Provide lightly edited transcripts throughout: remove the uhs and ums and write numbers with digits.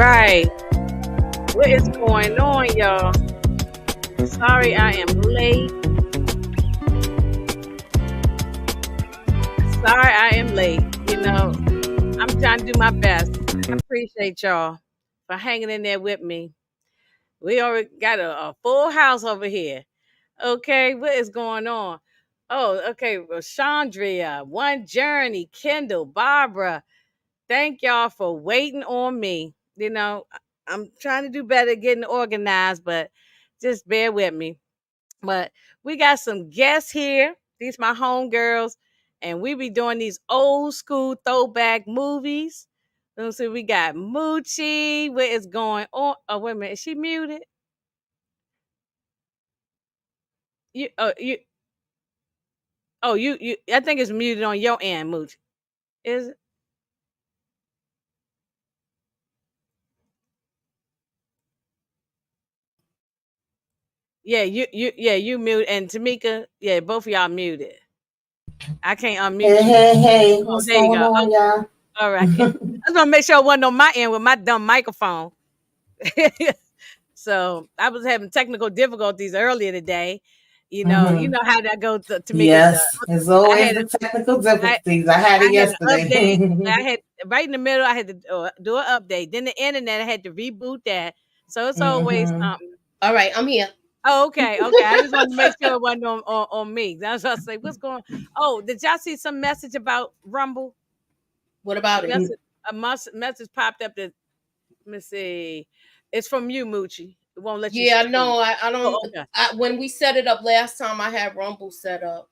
right. What is going on, y'all? Sorry I am late. Sorry I am late. I'm trying to do my best. I appreciate y'all for hanging in there with me. We already got a full house over here. Okay, what is going on? Oh, okay. Chandria, One Journey, Kendall, Barbara. Thank y'all for waiting on me. I'm trying to do better getting organized, but just bear with me. But we got some guests here. These my homegirls, and we be doing these old school throwback movies. So we got Moochie. What is going on? Oh, wait a minute. Is she muted? You, oh, you, you. I think it's muted on your end, Moochie. Is it? Yeah, you mute, and Tamika, yeah, both of y'all muted. I can't unmute Hey, you. hey, hey, Oh, what's there you going go. on, y'all? All right. I just want to make sure it wasn't on my end with my dumb microphone. So I was having technical difficulties earlier today. You hmm know how that goes to make it. Yes, it's I always had the a, technical I, difficulties. I had it I had an update. yesterday. I had right in the middle. I had to do an update. Then the internet, I had to reboot that. So it's always hmm something. All right, I'm here. Oh, okay, okay. I just wanted to make sure it wasn't on me. That's what I was say. What's going? Oh, did y'all see some message about Rumble? What A about it? message, message popped up that, let me see. It's from you, Moochie. It won't let you Yeah, stream. no, I don't. Oh, okay. When we set it up last time, I had Rumble set up,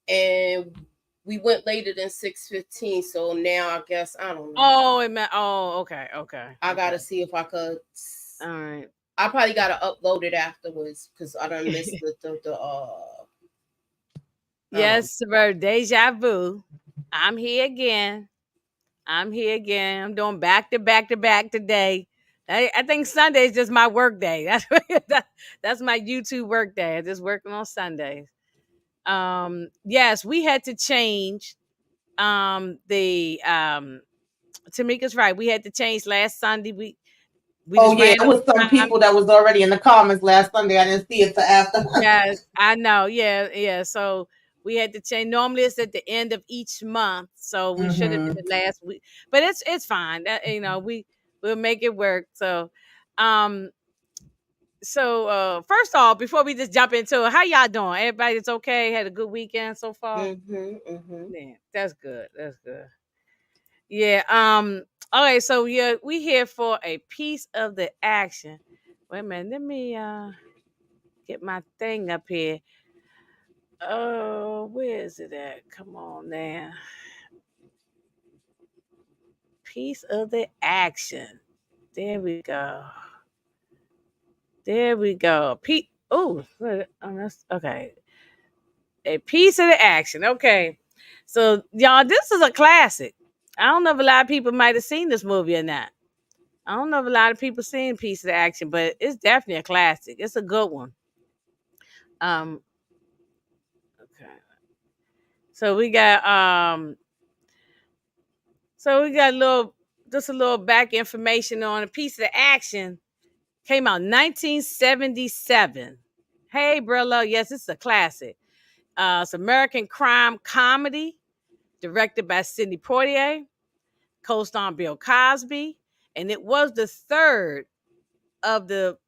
and we went later than 6:15. So now I guess I don't know. Oh, it meant. Oh, okay, okay, I okay. gotta see if I could. All right. I probably gotta upload it afterwards because I don't miss the I don't. Yes, sir. Deja vu. I'm here again. I'm here again. I'm doing back to back to back today. I think Sunday is just my work day. That's my YouTube work day. I'm just working on Sundays. Yes, we had to change the Tamika's right. We had to change last Sunday. We Oh just yeah, ran it was some over time. people that was already in the comments last Sunday. I didn't see it till after. Yes, I know. Yeah, yeah. So we had to change. Normally it's at the end of each month, so we should have did hmm it last week. But it's fine. We'll make it work. Um, first off, before we just jump into it, how y'all doing? Everybody's okay? Had a good weekend so far? Mm-hmm. Yeah, that's good. That's good. Yeah. Okay. So yeah, we here for a piece of the action. Wait a minute. Let me get my thing up here. Oh, where is it at? Come on now. Piece of the action. There we go. There we go. Oh, that's okay. A piece of the action. Okay. So y'all, this is a classic. I don't know if a lot of people might have seen this movie or not. I don't know if a lot of people seen Piece of the Action, but it's definitely a classic. It's a good one. Um, okay. So we got a little, just a little back information on A Piece of the Action. Came out 1977. Hey, Brillo, yes, it's a classic. It's American crime comedy, directed by Sidney Poitier, co-starring Bill Cosby, and it was the third of the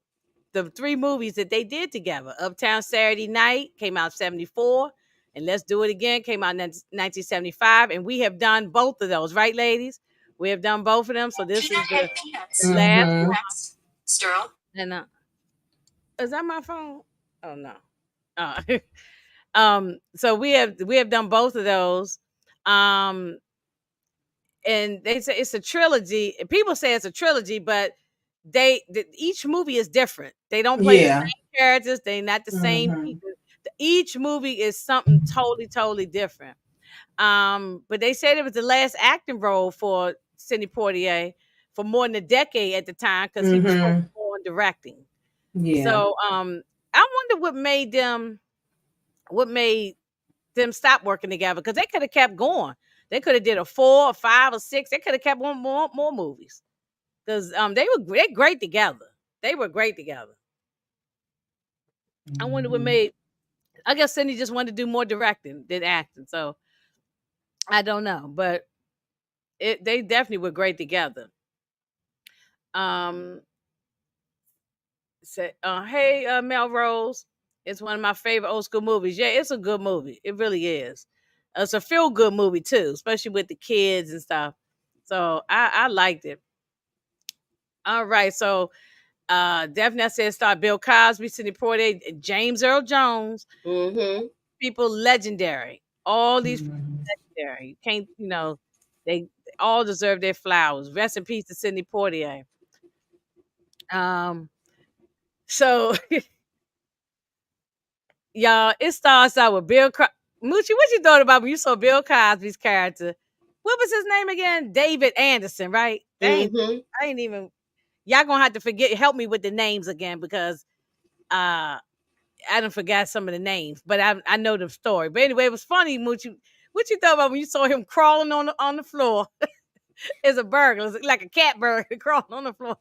three movies that they did together. Uptown Saturday Night came out 74, and Let's Do It Again came out in 1975, and we have done both of those, right, ladies? We have done both of them, so this is the last hmm one. And is that my phone? Oh no. Oh. So we have done both of those. Um, and they say it's a trilogy. People say it's a trilogy, but each movie is different. They don't play the Yeah. same characters. They not the same hmm people. Each movie is something totally different. But they said it was the last acting role for Sidney Poitier for more than a decade at the time because he was focused hmm on directing. Yeah. So I wonder what made them stop working together because they could have kept going. They could have did a 4 or 5 or 6. They could have kept on more movies. because they're great together. They were great together. I wonder what made. I guess Cindy just wanted to do more directing than acting. So I don't know, but they definitely were great together. Um, Say, hey, Melrose. It's one of my favorite old school movies. Yeah, it's a good movie. It really is. It's a feel good movie too, especially with the kids and stuff. So I liked it. All right, so definitely I said start Bill Cosby, Sidney Poitier, James Earl Jones. Mm-hmm. People legendary. All these people Mhm. legendary. You can't, they all deserve their flowers. Rest in peace to Sidney Poitier. Um, so y'all, it starts out with Moochie, what you thought about when you saw Bill Cosby's character? What was his name again? David Anderson, right? Mm-hmm. I ain't even. Y'all gonna have to help me with the names again because I done forgot some of the names, but I know the story. But anyway, it was funny, Moochie. What you thought about when you saw him crawling on the floor as a burglar, it's like a cat burglar crawling on the floor?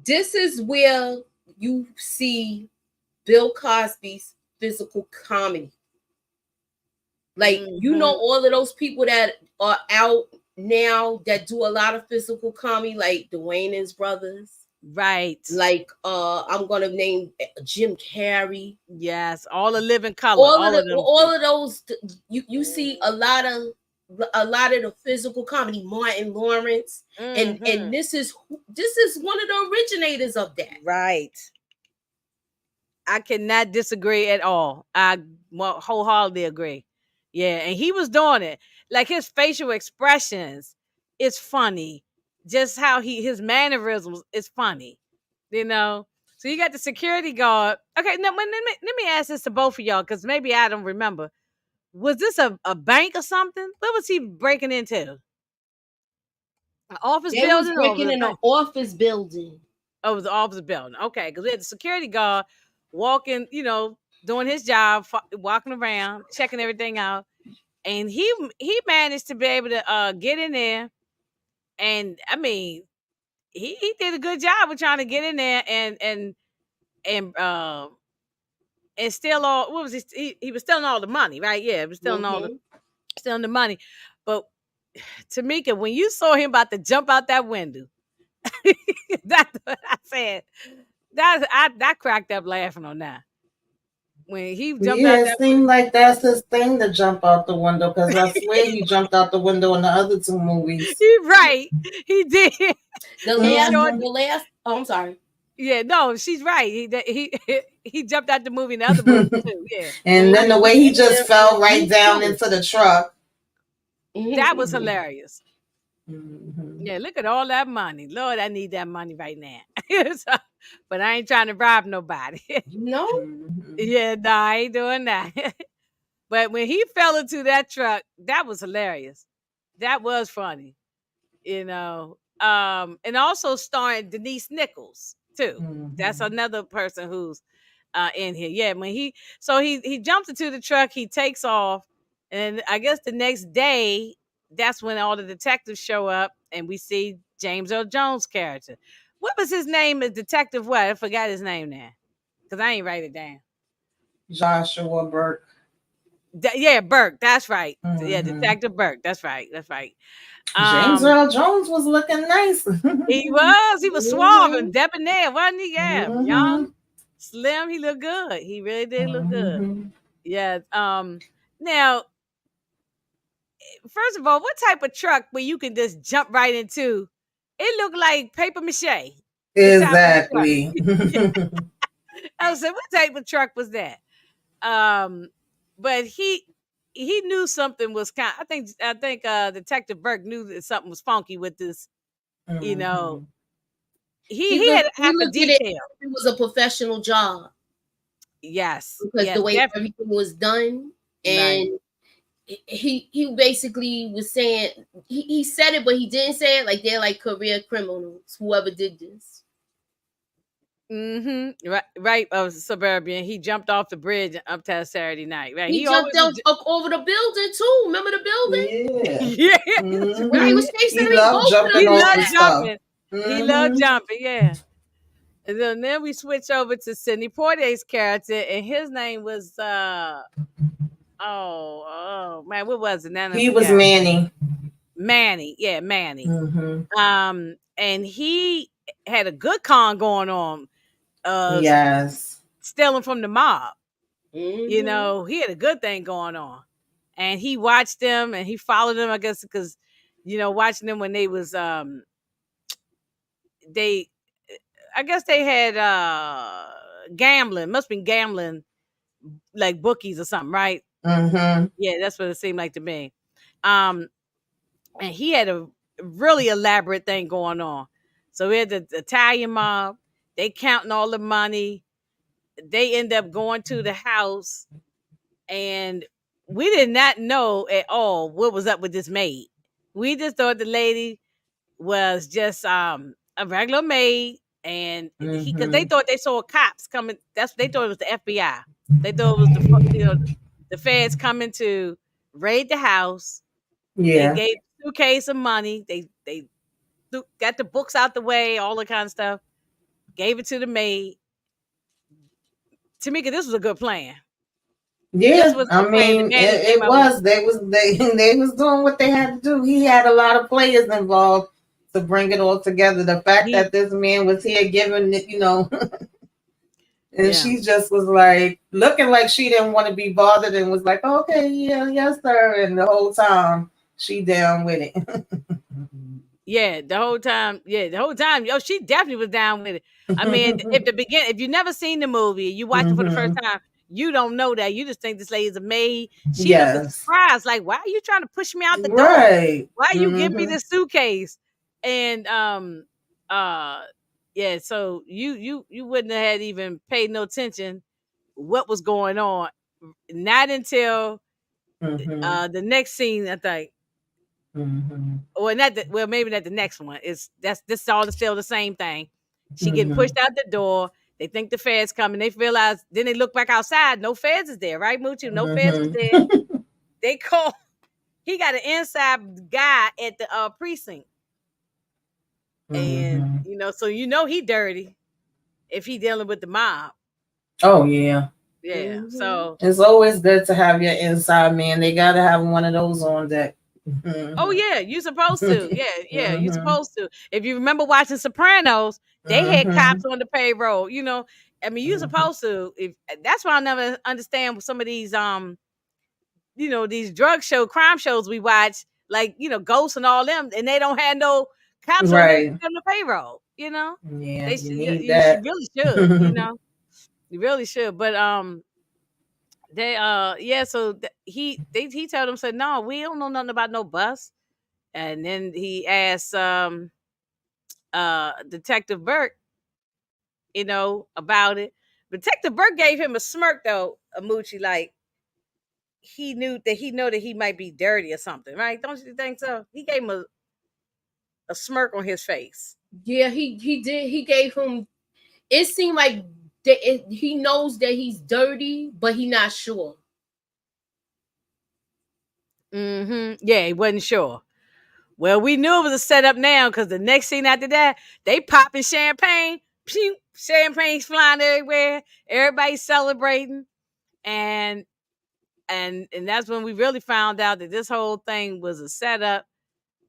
This is where you see Bill Cosby's physical comedy. Like, all of those people that are out now that do a lot of physical comedy, like the Wayans brothers. Right. Like, I'm gonna name Jim Carrey. Yes, all the living color. All of those. You see a lot of the physical comedy. Martin Lawrence, and this is one of the originators of that. Right. I cannot disagree at all. I wholeheartedly agree. Yeah, and he was doing it. Like his facial expressions is funny. Just how his mannerisms is funny. So you got the security guard. Okay, now let me ask this to both of y'all because maybe I don't remember. Was this a bank or something? What was he breaking into? An office They was building or breaking in an office building. Oh, it was the office building. Okay, because we had the security guard walking, doing his job, walking around, checking everything out, and he managed to be able to get in there, and I mean, he did a good job of trying to get in there and steal all. What was he was stealing all the money, right? Yeah, he was stealing stealing the money. But Tamika, when you saw him about to jump out that window, that's what I said. I cracked up laughing on that. When he jumped out It that seemed like that's his thing to jump out the window because I swear he jumped out the window in the other two movies. He right. He did. The last. Oh, I'm sorry. Yeah, no, she's right. He jumped out the movie in the other movie too. Yeah. And then the way he just fell right down into the truck. That was hilarious. Mm-hmm. Yeah, look at all that money. Lord, I need that money right now. But I ain't trying to rob nobody. No. Yeah, no, I ain't doing that. But when he fell into that truck, that was hilarious. That was funny. And also starring Denise Nichols too. That's another person who's in here. Yeah, when he jumps into the truck, he takes off, and I guess the next day, that's when all the detectives show up, and we see James Earl Jones' character. What was his name? As Detective what? I forgot his name now because I ain't write it down. Joshua Burke. Yeah, Burke. That's right. Yeah, Detective Burke. That's right. That's right. James Earl Jones was looking nice. He was suave and debonair, wasn't he? Yeah, young, slim. He looked good. He really did look good. Yeah. Now, first of all, what type of truck where you can just jump right into? It looked like paper mache. Exactly. I was saying, what type of truck was that? But he knew something was kind. I think Detective Burke knew that something was funky with this. He had to act a detail. It was a professional job. Yes, because the way everything was done, and he basically was saying he said it, but he didn't say it. Like they're like career criminals. Whoever did this. Right. Suburban. He jumped off the bridge up to Saturday night. Right. He jumped up over the building too. Remember the building? Yeah. When he was chasing he loved jumping off the stuff. He loved Mm-hmm. jumping, yeah. And then we switch over to Sidney Poitier's character, and his name was oh man, what was it? Now I He was forgot. Manny. Manny, yeah, Manny. Mm-hmm. And he had a good con going on, uh, Yes. stealing from the mob. You Mm-hmm. know, he had a good thing going on, and he watched them and he followed them. I guess because, watching them when they was they, I guess they had gambling. Must been gambling like bookies or something, right? Mm-hmm. Yeah, that's what it seemed like to me. Um, and he had a really elaborate thing going on. So we had the Italian mob. They counting all the money. They end up going to the house, and we did not know at all what was up with this maid. We just thought the lady was just a regular maid, and he because they Mm-hmm. thought they saw cops coming. That's they thought it was the FBI. They thought it was the feds coming to raid the house. They Yeah. gave a suitcase of money. They got the books out the way, all the kind of stuff. Gave it to the maid. Tamika, this was a good plan. This Yeah. was a I good plan that mean, Manny came it up with. was. They was doing what they had to do. He had a lot of players involved to bring it all together. The fact He, that this man was here giving it, and yeah, she just was like looking like she didn't want to be bothered and was like, okay, yeah, yes, sir. And the whole time she down with it. yeah. The whole time. Yo, she definitely was down with it. I mean, if you never seen the movie, you watch it for the first Hmm. time, you don't know that. You just think this lady's a maid. She looking Yes. surprised, like, why are you trying to push me out the door? Right. Why are you giving me Hmm. this suitcase? And uh yeah, so you wouldn't have had even paid no attention what was going on. Not until Hmm. the next scene, I think. Hmm. Or not the, well, maybe not the next one. It's that's this all still the same thing. She getting Hmm. pushed out the door. They think the feds coming. They realize, then they look back outside. No feds is there, right, Moochie? No feds is Hmm. there. They call. He got an inside guy at the precinct, and Hmm. so he dirty if he dealing with the mob. Oh yeah. Yeah. Mm-hmm. So, It's always good to have your inside man. They gotta have one of those on deck. oh Hmm. yeah, you supposed to. Yeah, yeah, you Hmm. supposed to. If you remember watching Sopranos, they had Hmm. cops on the payroll. I mean, you Hmm. supposed to. If that's why I never understand some of these these drug crime shows we watch, like Ghosts and all them, and they don't have no cops on Right. the payroll. Yeah, They you should. need You that. really should. You really should. But they yeah. So he told them, said, no, we don't know nothing about no bus. And then he asked Detective Burke, about it. Detective Burke gave him a smirk though, Amuchi, like he know that he might be dirty or something, right? Don't you think so? He gave him a smirk on his face. Yeah, he did. He gave him. It seemed like he knows that he's dirty, but he not sure. Yeah, he wasn't sure. Well, we knew it was a setup now because the next scene after that, they popping champagne. Pew, champagne's flying everywhere. Everybody's celebrating. And that's when we really found out that this whole thing was a setup.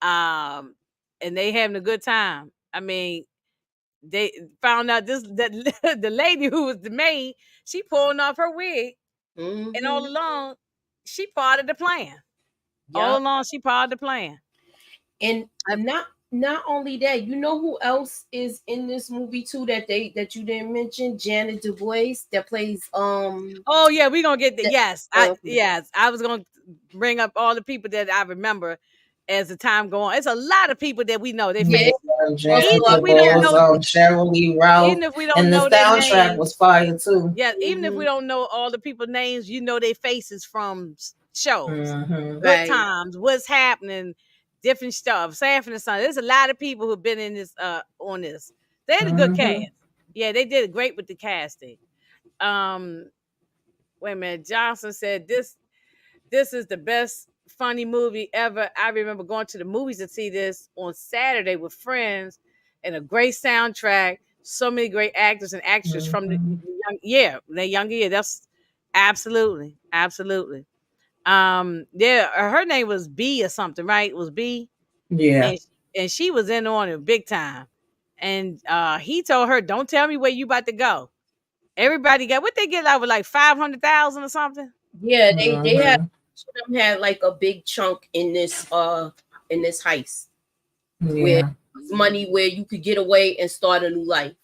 Um, and they having a good time. I mean, they found out that the lady who was the maid, she pulling off her wig, and all Mm-hmm. along, she part of the plan. All Yep. along, she part of the plan. And I- not only that, you know who else is in this movie too that you didn't mention? Janet DuBois that plays oh yeah, we gonna get the the, yes. um I was gonna bring up all the people that I remember as the time go on. It's a lot of people that we know their yeah, face. also Janet Even if we don't DeBose, know, Cheryl Lee Ralph, even if we don't and the know their soundtrack names, was fire too. yeah, even if we mm-hmm, don't know all the people names, you know their faces from shows, Hmm. Good right. Times, What's Happening, different stuff. Sanford and Son. There's a lot of people who've been in this on this. They had a good cast. Hmm. Yeah, they did great with the casting. Um, Wait a minute. Johnson said this is the best funny movie ever. I remember going to the movies to see this on Saturday with friends, and a great soundtrack. So many great actors and actresses from the Mhm. the younger year. That's absolutely, absolutely. Yeah, her name was B or something, right? It was B, Yeah. and she was in on it big time. And he told her, "Don't tell me where you about to go." Everybody got what they get out with like 500,000 or something. Yeah, they had Mhm. them had like a big chunk in this heist where Yeah. money where you could get away and start a new life.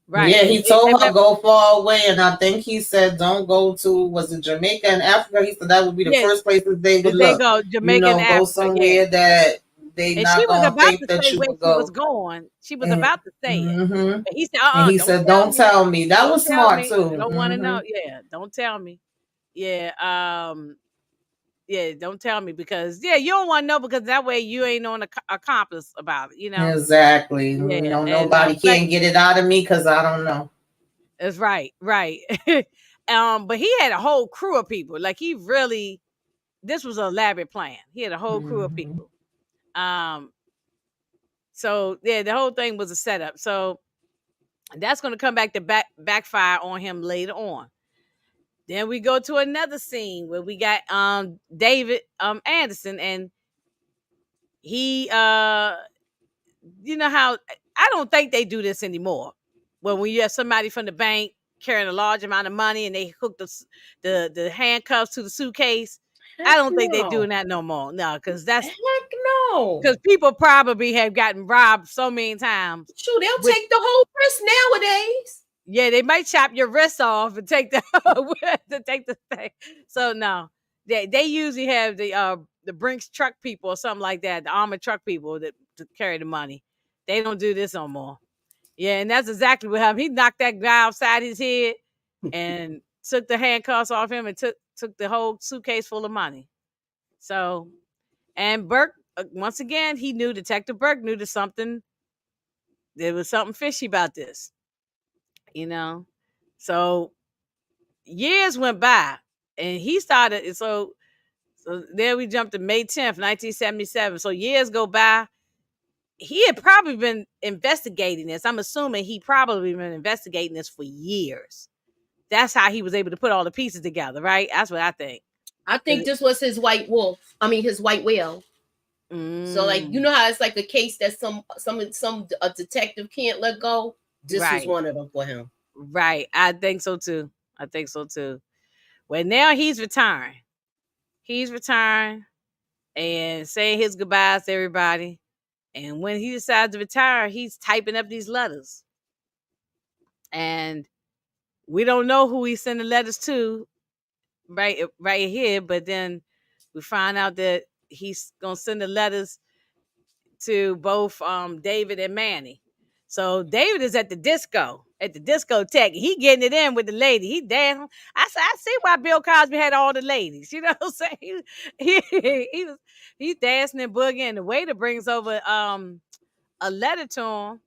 Right, Yeah, and he told her go far away, and I think he said don't go to, was it Jamaica and Africa? He said that would be the yeah, first places they would they look. go You Jamaica and know, go Africa. Yeah, somewhere that they and she not was gonna about think to that say you where would she was go. going. She was And about to say it, mm-hmm. and he said, And he don't said, tell don't me, tell me. That don't was tell smart me. I too. don't want to Mm-hmm. know. Yeah, don't tell me. Yeah, yeah, don't tell me because yeah, you don't want to know because that way you ain't on accomplice about it. Exactly. You Yeah, know, and nobody but can get it out of me because I don't know. that's right, right. But he had a whole crew of people. Like he really, this was an elaborate plan. He had a whole crew of Mm-hmm. people. Um, so yeah, the whole thing was a setup. So that's going to come back to backfire on him later on. Then we go to another scene where we got David Anderson, and he you know how I don't think they do this anymore. When you have somebody from the bank carrying a large amount of money and they hook the handcuffs to the suitcase, I Heck don't think they're no. doing that no more. No, Heck no. because people probably have gotten robbed so many times. Shoot, they'll With take the whole risk nowadays. yeah, they might chop your wrists off and take the to take the thing. So no, they usually have the Brinks truck people or something like that, the armored truck people that to carry the money. They don't do this no more. Yeah, and that's exactly what happened. He knocked that guy outside his head and took the handcuffs off him and took the whole suitcase full of money. So, and Burke once again, he knew Detective Burke knew there was something fishy about this, you know. So years went by, and he started. So there we jumped to May 10th, 1977. So years go by. He had probably been investigating this. I'm assuming he probably been investigating this for years. That's how he was able to put all the pieces together, right? That's what I think. I think this was his white wolf. I mean, his white whale. So, like, you Mm, know how it's like a case that some a detective can't let go. This was right, one of them for him. right. I think so too. I think so too. Well, now he's retiring. He's retiring and saying his goodbyes to everybody. And when he decides to retire, he's typing up these letters. And we don't know who he's sending letters to right here, but then we find out that he's gonna send the letters to both David and Manny. So David is at the discotheque. He getting it in with the lady. He dancing. I see why Bill Cosby had all the ladies. You know what I'm saying? He's dancing and boogieing. And the waiter brings over a letter to him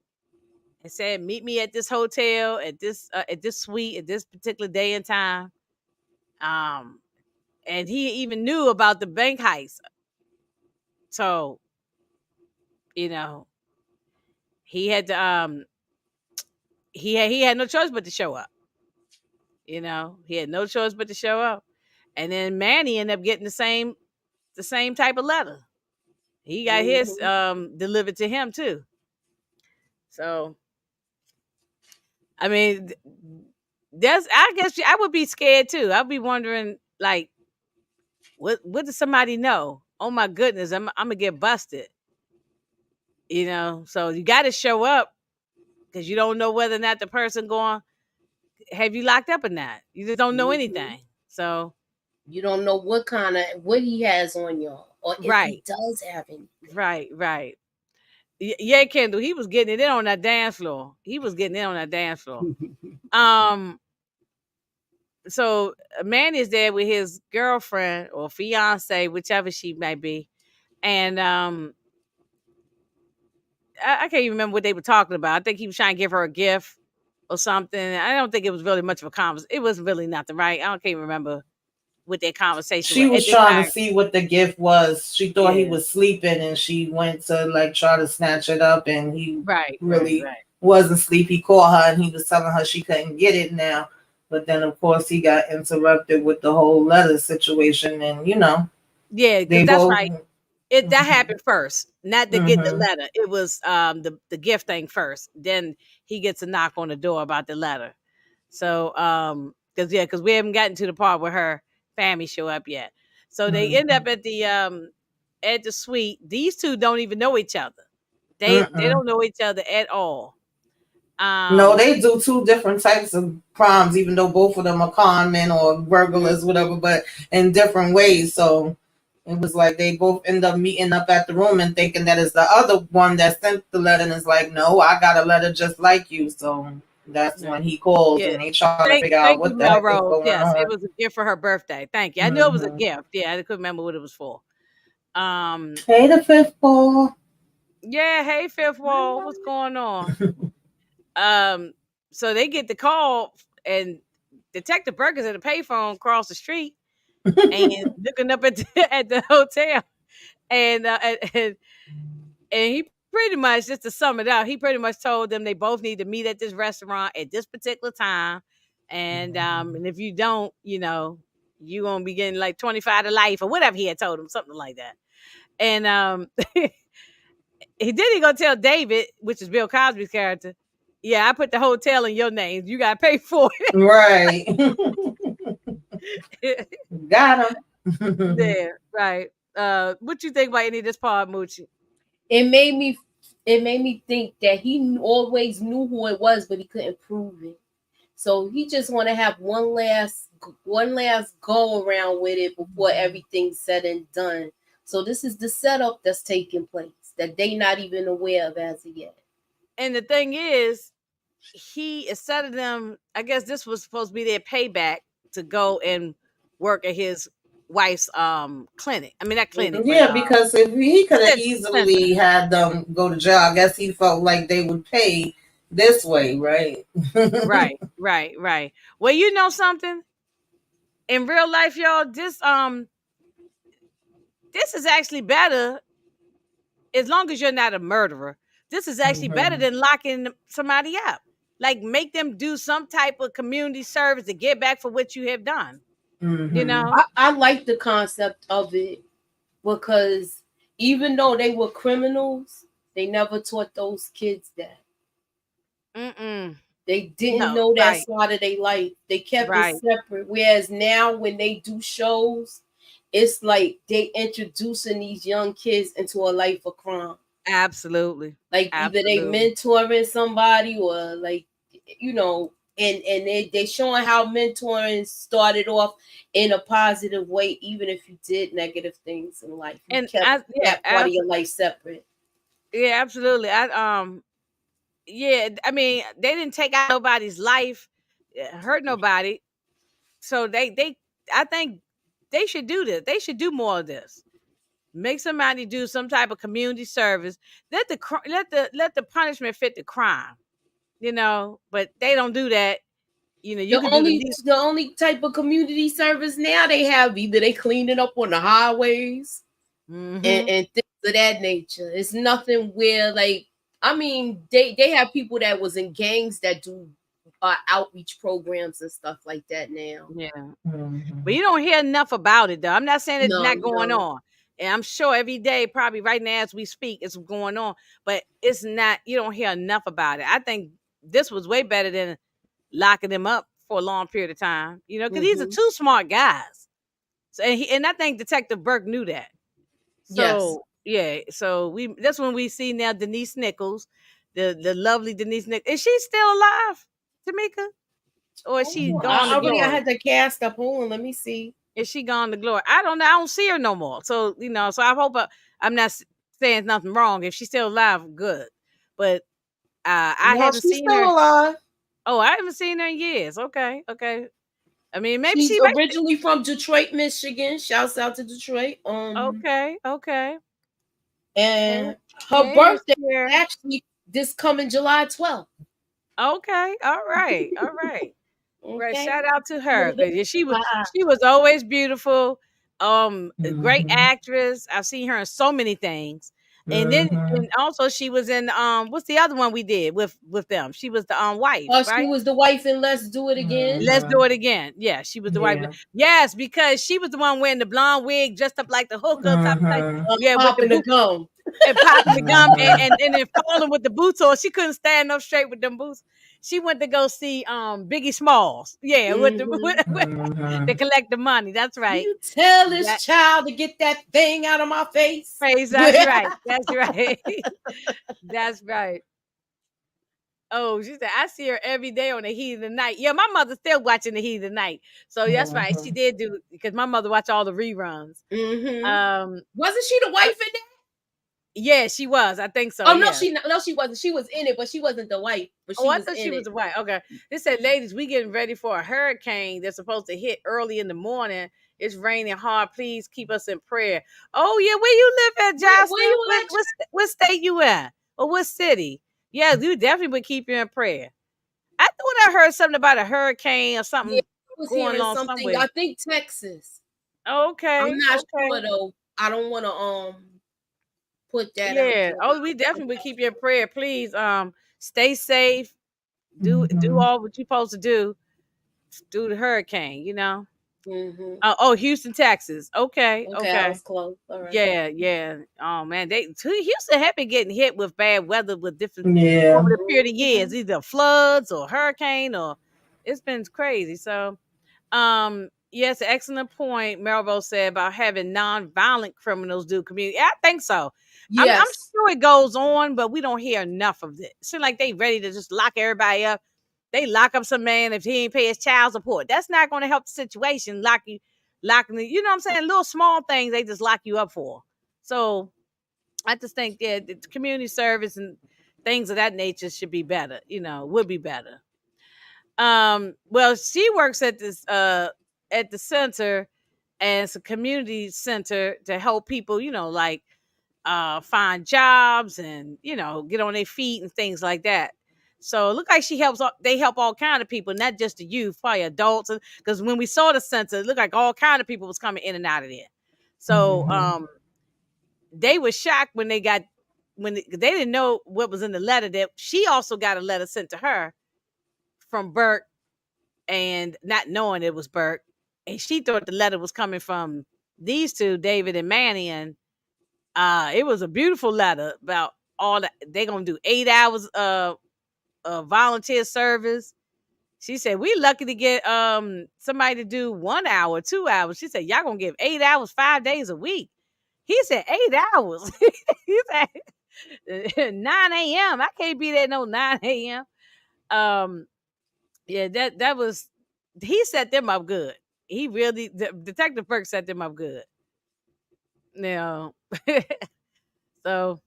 and said, "Meet me at this hotel at this suite at this particular day and time." Um, and he even knew about the bank heist. So you know he had to he had no choice but to show up. He had no choice but to show up. And then Manny ended up getting the same type of letter. He got his Mhm. delivered to him too. So I mean, that's I guess I would be scared too. I'd be wondering like, what does somebody know? Oh my goodness, I'm gonna get busted. So you got to show up because you don't know whether or not the person going have you locked up or not. You just don't know Mhm. anything. So You don't know what he has on y'all, or if he right, does have anything. right. Yeah, Kendall, he was getting it in on that dance floor. He was getting in on that dance floor. Um, so Manny is there with his girlfriend or fiance, whichever she might be, and I can't even remember what they were talking about. I think he was trying to give her a gift or something. I don't think it was really much of a conversation. It was really nothing, right? I can't remember. what their conversation She was. was And then trying to see what the gift was. She thought he yeah, was sleeping, and she went to like try to snatch it up, and he right, right, really right. wasn't asleep. He called her, and he was telling her she couldn't get it now. But then, of course, he got interrupted with the whole letter situation, and Yeah, because they that's both. right. It that Mhm, happened first, not to get the mhm, letter. It was the gift thing first. Then he gets a knock on the door about the letter. So because we haven't gotten to the part where her family show up yet. So they end up mhm, at the suite. These two don't even know each other. They mm-mm. don't know each other at all. No, Um they do two different types of crimes, even though both of them are con men or burglars, whatever, mhm. but in different ways. So it was like they both end up meeting up at the room and thinking that is the other one that sent the letter, and it's like, no, I got a letter just like you. So that's Right. when he calls Yeah. and they try to figure out Thank what you, the heck is Melrose. going Yes, it on. was a gift for her birthday. Thank you. I knew it was a Hmm. gift. Yeah, I couldn't remember what it was for. Um, Hey, the fifth ball. yeah, hey Fifth Wall, what's going on? Um, so they get the call and Detective Burgers at a payphone across the street and looking up at at the hotel and, and he pretty much, just to sum it up, he pretty much told them they both need to meet at this restaurant at this particular time. And if you don't, you gonna be getting like 25 to life or whatever he had told him, something like that. And he gonna tell David, which is Bill Cosby's character, yeah, I put the hotel in your name. You gotta pay for Right. it. Got him. Yeah, right. What you think about any of this part, Moochie? It made me it made me think that he always knew who it was, but he couldn't prove it. So he just want to have one last go around with it before everything's said and done. So this is the setup that's taking place that they not even aware of as of yet. And the thing is, he instead of them, I guess this was supposed to be their payback to go and work at his wife's clinic. I mean, not clinic, but Yeah, because if he could have center. easily had them go to jail, I guess he felt like they would pay this way, right? Right, right, right. Well, you know something? In real life, y'all, this is actually better as long as you're not a murderer. This is actually better Mhm. than locking somebody up. Like make them do some type of community service to get back for what you have done. You Mhm. know? I like the concept of it because even though they were criminals, they never taught those kids that. Mm-mm. They didn't No, know that right, side of their life. They kept it right. separate. Whereas now, when they do shows, it's like they introducing these young kids into a life of crime. Absolutely. Like either they Absolutely. mentoring somebody or like and they showing how mentoring started off in a positive way, even if you did negative things in life. You And kept I yeah, that part of your life separate. yeah, absolutely. Yeah, I mean, they didn't take out nobody's life, hurt nobody. So they I think they should do this. They should do more of this. Make somebody do some type of community service. Let the punishment fit the crime. But they don't do that. You The could do the only least. the only type of community service now they have, either they cleaning up on the highways Hmm. and things of that nature. It's nothing where like I mean they have people that was in gangs that do outreach programs and stuff like that now. Yeah. But Mhm. you don't hear enough about it though. I'm not saying it's No, not going no. on. And I'm sure every day, probably right now as we speak, it's going on. But it's not, you don't hear enough about it. I think this was way better than locking them up for a long period of time. Because these are Hmm. two smart guys. So and I think Detective Burke knew that. Yes. So yeah, so that's when we see now Denise Nichols, the lovely Denise Nichols. Is she still alive, Tamika? Or is she Oh, gone to I glory? had the cast up. Hold on, let me see. Is she gone to glory? I don't know. I don't see her no more. So so I hope I'm not saying nothing wrong. If she's still alive, good. But I No, haven't she's seen still her. alive. Oh, I haven't seen her in years. Okay, okay. I mean, maybe She's she might. originally from Detroit, Michigan. Shouts out to Detroit. Okay, okay. Hey, And her hey, birthday is Sierra. actually this coming July 12th. Okay, all right, all right. Right. Okay. Shout out to her because Ah, she was always beautiful. A great Mhm. actress. I've seen her in so many things. And then and Mhm. also she was in what's the other one we did with them? She was the wife, she right? was the wife in Let's Do It Again. Let's do Mhm. it again. Yeah, she was the wife. Yeah. Yes, because she was the one wearing the blonde wig, dressed up like the hooker type of thing. Mhm. Yeah, with the Popping the boot gum. and popping the gum and, Mhm. and, and then falling with the boots on. She couldn't stand up straight with them boots. She went to go see Biggie Smalls. Yeah, with the Mm-hmm. to Mhm. collect the money. That's right. You tell this That child to get that thing out of my face. praise. That's right. That's right. That's right. Oh, she said, I see her every day on the heat of the night. Yeah, my mother's still watching the heat of the night. So that's right. She Mhm. did do because my mother watched all the reruns. Mm-hmm. Um, Wasn't she the wife in that? yeah, she was. I think so. Oh no, Yeah. she wasn't. She was in it, but she wasn't the wife. But Oh, she I was thought she in was it. a white. Okay. They said, ladies, we getting ready for a hurricane that's supposed to hit early in the morning. It's raining hard. Please keep us in prayer. Oh, yeah. Where you live at, Where Jocelyn? you at? What state you at? Or what city? Yeah, you definitely would keep you in prayer. I thought I heard something about a hurricane or Yeah, something I was going hearing on something. somewhere. I think Texas. I'm Okay. not Okay. sure though. I don't want to put that out Yeah. there. Oh, we definitely would keep you in prayer. Please, stay safe. Do Mhm. all what you're supposed to do through the hurricane, you know? Mm-hmm. Oh, Houston, Texas. Okay, Okay, I okay. was close. All right. Yeah, yeah. Oh man, Houston had been getting hit with bad weather with different over Yeah. the period of Mhm. years, either floods or hurricane or it's been crazy. So, yes, excellent point. Melville said about having non-violent criminals do community. I think so. I'm Yes. sure it goes on, but we don't hear enough of it. It seems like they ready to just lock everybody up. They lock up some man if he ain't pay his child support. That's not going to help the situation. Locking the, you know what I'm saying? Little small things they just lock you up for. So I just think that the community service and things of that nature should be better. Would be better. Well, she works at the center as a community center to help people, like find jobs and get on their feet and things like that. So it look like they help all kind of people, not just the youth, probably adults. Because when we saw the center, it looked like all kind of people was coming in and out of there. So Mhm. they were shocked when they didn't know what was in the letter. That she also got a letter sent to her from Burke, and not knowing it was Burke, and she thought the letter was coming from these two, David and Manny, and it was a beautiful letter about all that they're gonna do 8 hours of volunteer service. She said, we lucky to get somebody to do 1 hour, 2 hours. She said, y'all gonna give 8 hours 5 days a week. He said 8 hours. He said 9 a.m. I can't be there no 9 a.m. Um, yeah, that was he set them up good. He really Detective Burke set them up good. Now so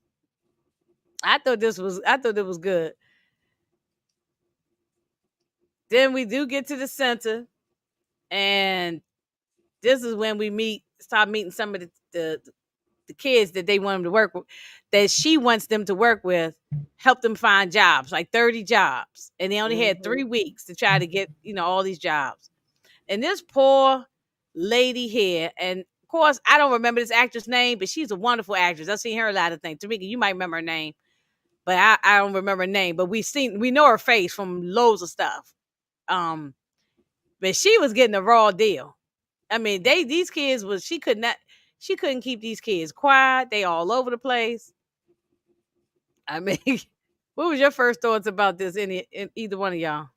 I thought it was good. Then we do get to the center, and this is when we start meeting some of the kids that they want them to work with, that she wants them to work with, help them find jobs, like 30 jobs. And they only had Mm-hmm. 3 weeks to try to get, all these jobs. And this poor lady here, and of course, I don't remember this actress' name, but she's a wonderful actress. I've seen her a lot of things. Tamika, you might remember her name, but I don't remember her name. But we know her face from loads of stuff. Um, but she was getting a raw deal. I mean, these kids was she couldn't keep these kids quiet. They all over the place. I mean, what was your first thoughts about this? In either one of y'all?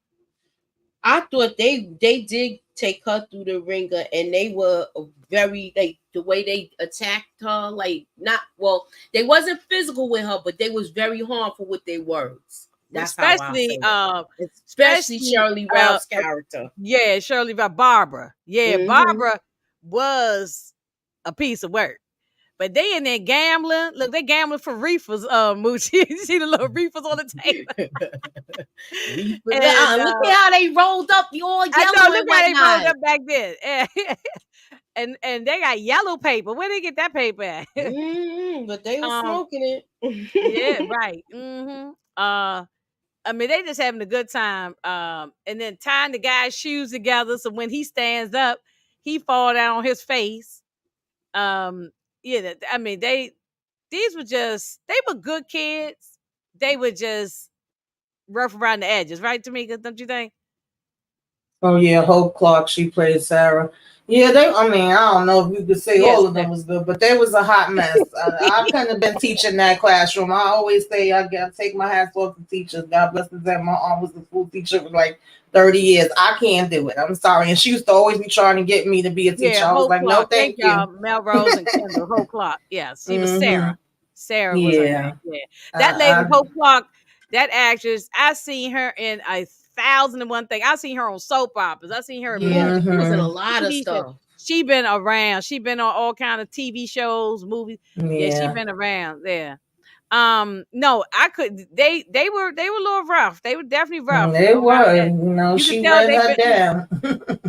I thought they did take her through the ringer, and they were very like the way they attacked her. Like not well, they wasn't physical with her, but they was very harmful with their words. That's how I say Especially, it. Especially especially, Shirley Ralph's character. yeah, Shirley Barbara. Yeah, Mm-hmm. Barbara was a piece of work. But they in there gambling. Look, they gambling for reefers. Moochie, you see the little reefers on the table, and Look at how they rolled up, all I know. yellow Look and how they rolled whatnot. up back then, and they got yellow paper. Where they get that paper at? Mm-hmm. But they was um, smoking yeah, it. right. Mm-hmm. I mean, they just having a good time. And then tying the guy's shoes together so when he stands up, he fall down on his face. Um, yeah, I mean, these were they were good kids. They were just rough around the edges, right, Tamika? Don't you think? Oh yeah, Hope Clark, she played Sarah. Yeah, they. I mean, I don't know if you could say Yes. all of them was good, but they was a hot mess. I couldn't have been teaching that classroom. I always say I gotta take my hats off to teachers. God bless them. My aunt was a school teacher for like 30 years. I can't do it. I'm sorry. And she used to always be trying to get me to be a teacher. Yeah, I was whole like, no, clock. Thank thank you. y'all, Melrose and Kendall. Whole clock. Yeah, she was Hmm. Sarah. Sarah was her Yeah. name. Yeah, that lady, I, Whole clock. That actress, I seen her in 1,001 thing. I seen her on soap operas. I seen her in Yeah, movies, she was in a hmm. lot of TV shows. stuff. She been around. She been on all kind of TV shows, movies. Yeah, she Yeah. been around. Yeah. No, I could. They were a little rough. They were definitely rough They around were. that. You could She tell ran they her been. You know, down.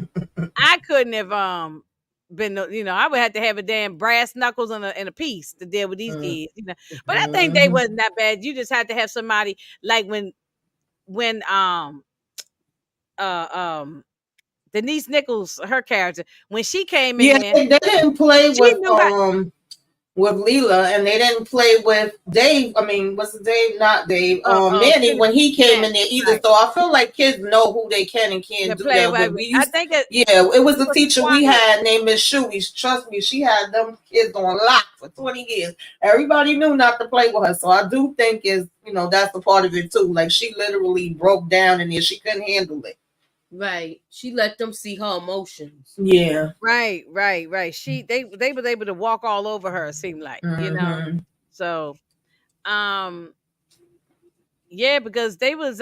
I couldn't have been I would have to have a damn brass knuckles and a piece to deal with these kids, But I think they Hmm. wasn't that bad. You just had to have somebody like when uh um Denise Nichols, her character, when she came in Yeah, there, they didn't play she knew how. with Leela, and they didn't play with Dave. I mean, what's the Dave? Not Dave. Manny Finish when he came in man, there either. right? So I feel like kids know who they can and The can't do play, that with. We I used, think yeah, it was it the was teacher we Tanya. had named Miss Shuey. Trust me, she had them kids on lock for 20 years. Everybody knew not to play with her. So I do think that's a part of it too. Like she literally broke down in there. She couldn't handle it. Right. She let them see her emotions. Yeah. Right. They was able to walk all over her. It seemed like. Hmm. So, um, yeah, because they were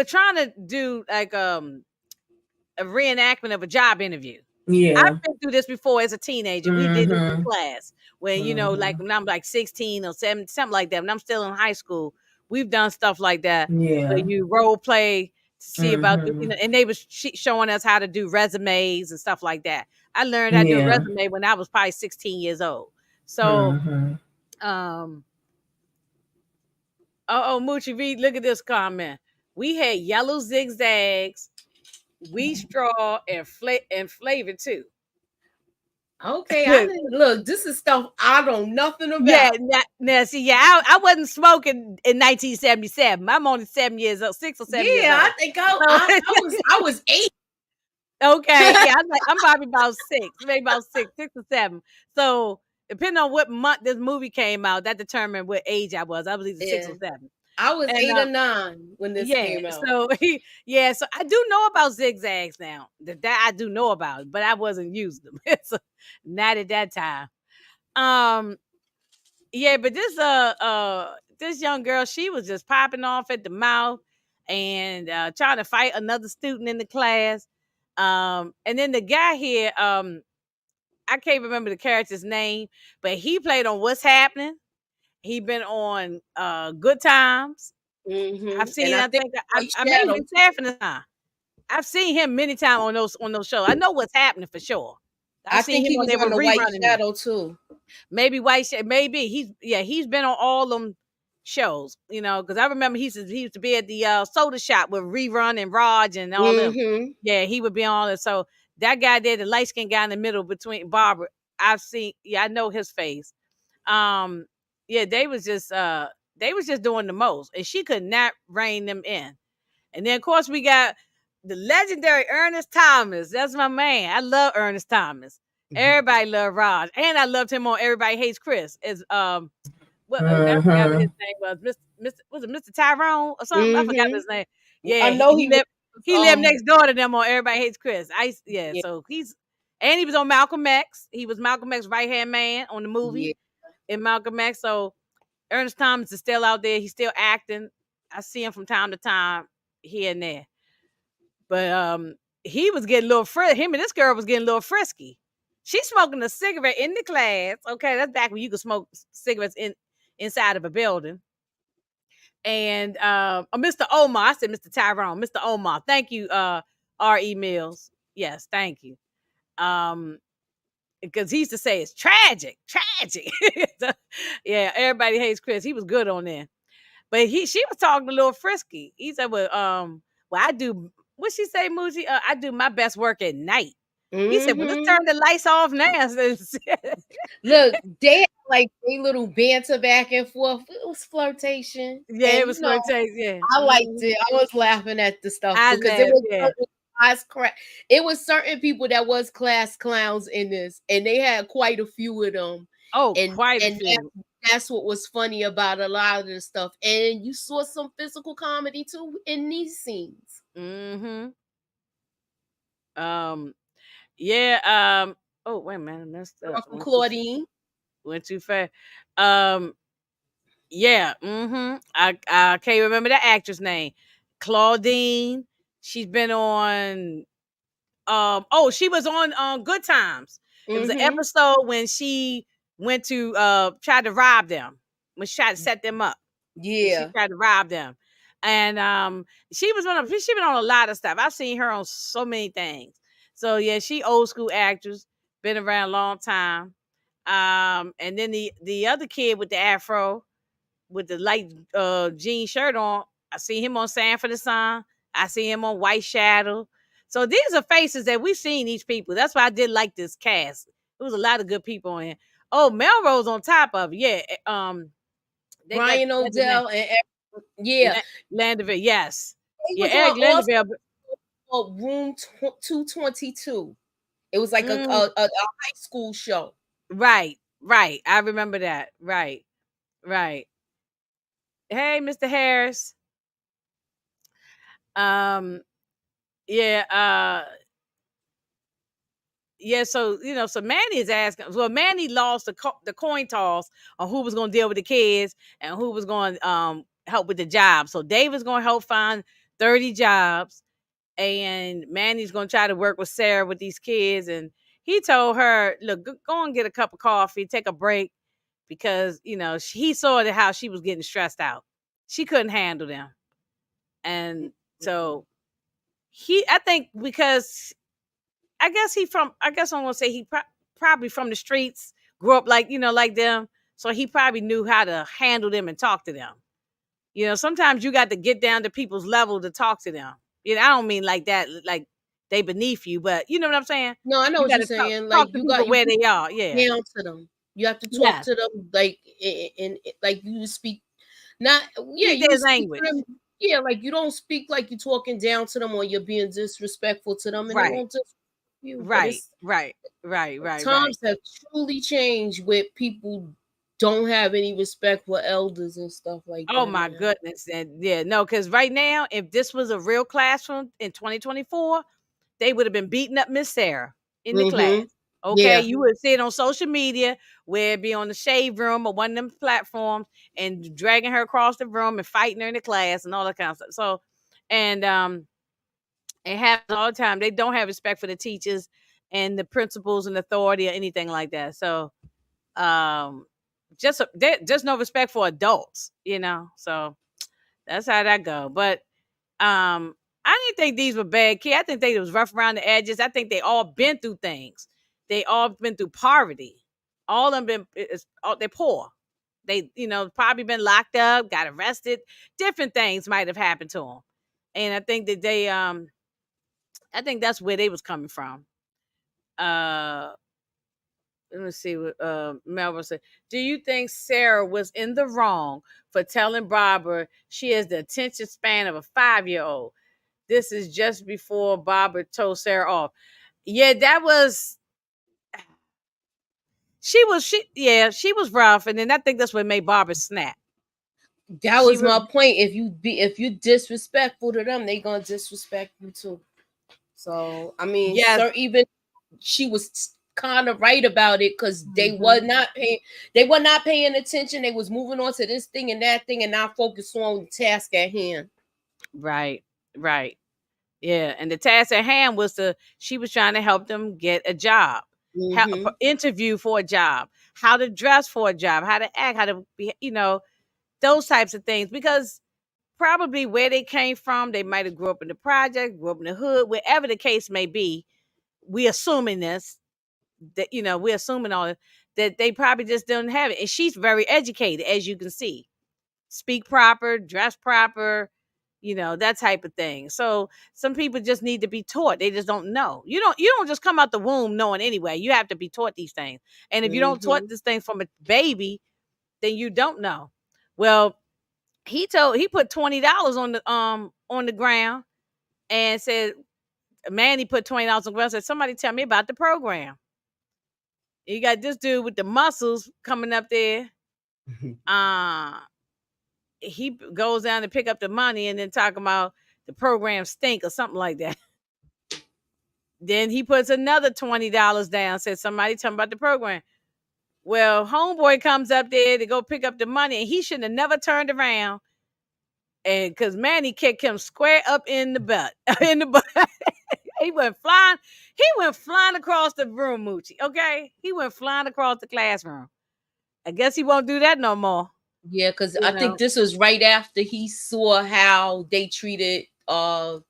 trying to do like a reenactment of a job interview. I've Yeah. been through this before as a teenager. We did this in Hmm. class when like Hmm. when I'm like 16 or 17, something like that. When I'm still in high school, we've done stuff like that where Yeah. you role play to see about Hmm. and they was showing us how to do resumes and stuff like that. I learned how to do a Yeah. resume when I was probably 16 years old. So, Hmm. um, Moochie Reed, look at this comment. We had yellow zigzags, wheat straw, and flavor too. Okay, I didn't look. This is stuff I don't nothing Yeah, about. now see, yeah, I wasn't smoking in 1977. I'm only 7 years old, 6 or 7 years Yeah, I old. think So I was 8. okay, yeah, I'm probably about six, maybe about 6 or 7. So depending on what month this movie came out, that determined what age I was. I was either six Yeah. or seven. I was And 8 or 9 when this yeah, came out. so yeah, so I do know about zigzags now. That I do know about, but I wasn't using them. So, not at that time. Um, yeah, but this young girl, she was just popping off at the mouth and trying to fight another student in the class. And then the guy here, I can't remember the character's name, but he played on What's Happening. He been on Good Times. I've And seen. I I think think White I may have Shadow been too. staffing the time. I've seen him many times on those shows. I know What's Happening for sure. I've I seen think him he when was they on were the White rerunning it. Shadow too. Maybe maybe he's been on all them shows, because I remember he used to be at the soda shop with Rerun and Raj and all them. Mm-hmm. Yeah, he would be on it. So that guy there, the light skinned guy in the middle between Barbara, I've seen. Yeah, I know his face. Um, yeah, they was just doing the most, and she could not rein them in. And then of course we got the legendary Ernest Thomas. That's my man. I love Ernest Thomas. Everybody loved Raj, and I loved him on Everybody Hates Chris. As what I forgot what his Hmm. name was. Mr. Was it Mr. Tyrone or something? I forgot Mm-hmm. his name. I Yeah, know he was he lived next door to them on Everybody Hates Chris. Yeah, yeah, so he was on Malcolm X. He was Malcolm X's right hand man on the movie yeah. in Malcolm X. So Ernest Thomas is still out there. He's still acting. I see him from time to time here and there. But he was getting a little him and this girl was getting a little frisky. She's smoking a cigarette in the class. Okay, that's back when you could smoke cigarettes inside of a building. And Mr. Omar, I said Mr. Tyrone, Mr. Omar. Thank you, R.E. Mills. Yes, thank you. Because he used to say it's tragic. Yeah, Everybody Hates Chris. He was good on there. But she was talking a little frisky. He said, well, I do what she say, Muji? I do my best work at night. He said, well, let's Mm-hmm. turn the lights off now. Look, they had like a little banter back and forth. It was flirtation. Yeah, And it was flirtation. Yeah. I liked it. I was laughing at the stuff I because it laughed, was yeah. certain it was certain people that was class clowns in this, and they had quite a few of them. Oh, And quite a few. that's what was funny about a lot of the stuff. And you saw some physical comedy too in these scenes. Mm-hmm. Yeah. Oh, wait a minute, I messed up. From Claudine. Went too fast. Um, yeah. Mm-hmm. I can't remember the actress name. Claudine. She's been on. Oh, she was on Good Times. It was an Mm-hmm. episode when she went to try to rob them. When she tried to set them up. She Yeah. tried to rob them. And she been on a lot of stuff. I've seen her on so many things. So yeah, she old school actress, been around a long time. And then the other kid with the afro with the light jean shirt on, I see him on Sanford and Son. I see him on White Shadow. So these are faces that we've seen these people. That's why I did like this cast. There was a lot of good people in here. Oh, Melrose on top of it. Yeah. They got Brian what's his name? Odell and yeah. Landeville, yes. He Yeah, was Eric on also Landeville. Room 222. It was like Mm, a high school show. right, right. I remember that. Right, right. Hey, Mr. Harris. Um, yeah, yeah. So so Manny is asking. Well, Manny lost the coin toss on who was going to deal with the kids and who was going to help with the job. So David's going to help find 30 jobs, and Manny's going to try to work with Sarah with these kids. And he told her, look, go and get a cup of coffee, take a break, because he saw how she was getting stressed out. She couldn't handle them. And so I think, because I guess I'm going to say probably from the streets, grew up like them. So he probably knew how to handle them and talk to them. Sometimes you got to get down to people's level to talk to them. I don't mean like that, like they beneath you, but you know what I'm saying? No, I know You what got you're to saying. Like talk to people where they are. Yeah. down to them. You have to talk Yes. to them like in like you speak. Not Speak you their speak to language. them. Yeah, like you don't speak like you're talking down to them or you're being disrespectful to them, and they Right. won't disrespect you. But Right. it's Right. times have truly changed with people don't have any respect for elders and stuff like that. Oh my Now. goodness. And yeah, no, because right now, if this was a real classroom in 2024, they would have been beating up Miss Sarah in the class. Mm-hmm. Okay, Yeah. you would see it on social media, where it be on the shade room or one of them platforms, and dragging her across the room and fighting her in the class and all that kind of stuff. So, and it happens all the time. They don't have respect for the teachers and the principals and authority or anything like that. So, um, just no respect for adults. So that's how that go. But I didn't think these were bad kids. I think they was rough around the edges. I think they all been through things. They all been through poverty. All of them they're poor. They probably been locked up, got arrested. Different things might have happened to them, and I think that I think that's where they was coming from. Uh, Let me see what Melvin said. Do you think Sarah was in the wrong for telling Barbara she has the attention span of a 5-year-old? This is just before Barbara told Sarah off. Yeah, that was she was rough, and then I think that's what made Barbara snap. That She was was my point. If you disrespectful to them, they gonna disrespect you too. So I mean, yes, sir, even she was kind of right about it because they Mhm. were not paying. They were not paying attention. They was moving on to this thing and that thing, and not focused on the task at hand. Right, right. Yeah, and the task at hand was she was trying to help them get a job, Mm-hmm. interview for a job, how to dress for a job, how to act, how to be, those types of things. Because probably where they came from, they might have grew up in the project, grew up in the hood, wherever the case may be. We assuming this, that we're assuming all this, that they probably just don't have it. And she's very educated, as you can see. speak proper, dress proper, that type of thing. So some people just need to be taught. They just don't know. You don't just come out the womb knowing anyway. You have to be taught these things. And if you don't taught this thing from a baby, then you don't know. Well, he put $20 on the ground and said, Manny put $20 on the ground, said, somebody tell me about the program. You got this dude with the muscles coming up there. He goes down to pick up the money and then talking about the program stink or something like that. Then he puts another $20 down, says somebody tell him about the program. Well, homeboy comes up there to go pick up the money, and he shouldn't have never turned around. And because Manny kicked him square up in the butt. In the butt. He went flying across the room, Moochie. Okay? He went flying across the classroom. I guess he won't do that no more. Yeah, because I think this was right after he saw how they treated the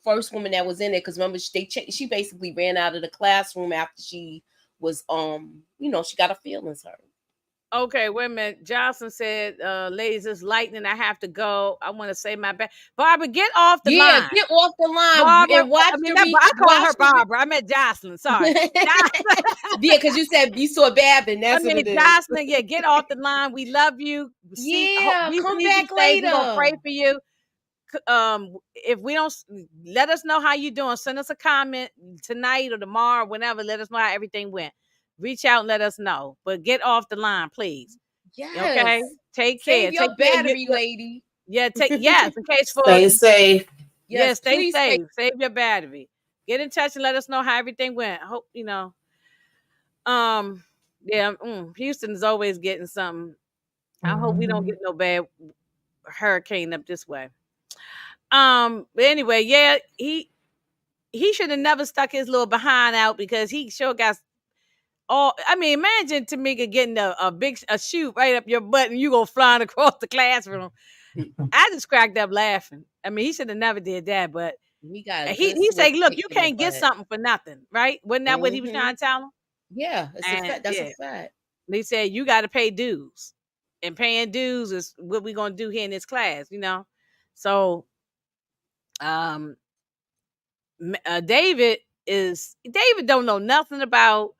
first woman that was in it. Because remember, she basically ran out of the classroom after she was she got her feelings hurt. Okay, wait a minute. Jocelyn said, ladies, it's lightning. I have to go. I want to say my bad. Barbara, get off the line. Yeah, get off the line. Barbara, and watch I call her Barbara. I meant Jocelyn. Sorry. Yeah, because you said you saw Babin. That's what it is. Jocelyn, yeah, get off the line. We love you. Come back later. We're going to pray for you. If we don't, let us know how you doing. Send us a comment tonight or tomorrow, whenever. Let us know how everything went. Reach out and let us know. But get off the line, please. Yes. Okay? Take care. Save your battery, lady. Yeah, in case for stay safe. Yes, stay safe. Save your battery. Get in touch and let us know how everything went. Hope Houston is always getting something. I hope we don't get no bad hurricane up this way. But anyway, yeah, he should have never stuck his little behind out, because he sure got imagine Tamika getting a shoe right up your butt and you go flying across the classroom. I just cracked up laughing. I mean, he should have never did that, but he said, look, you can't get something for nothing, right? Wasn't that what he was trying to tell him? Yeah, that's a fact. They said you got to pay dues, and paying dues is what we're gonna do here in this class, So, David don't know nothing about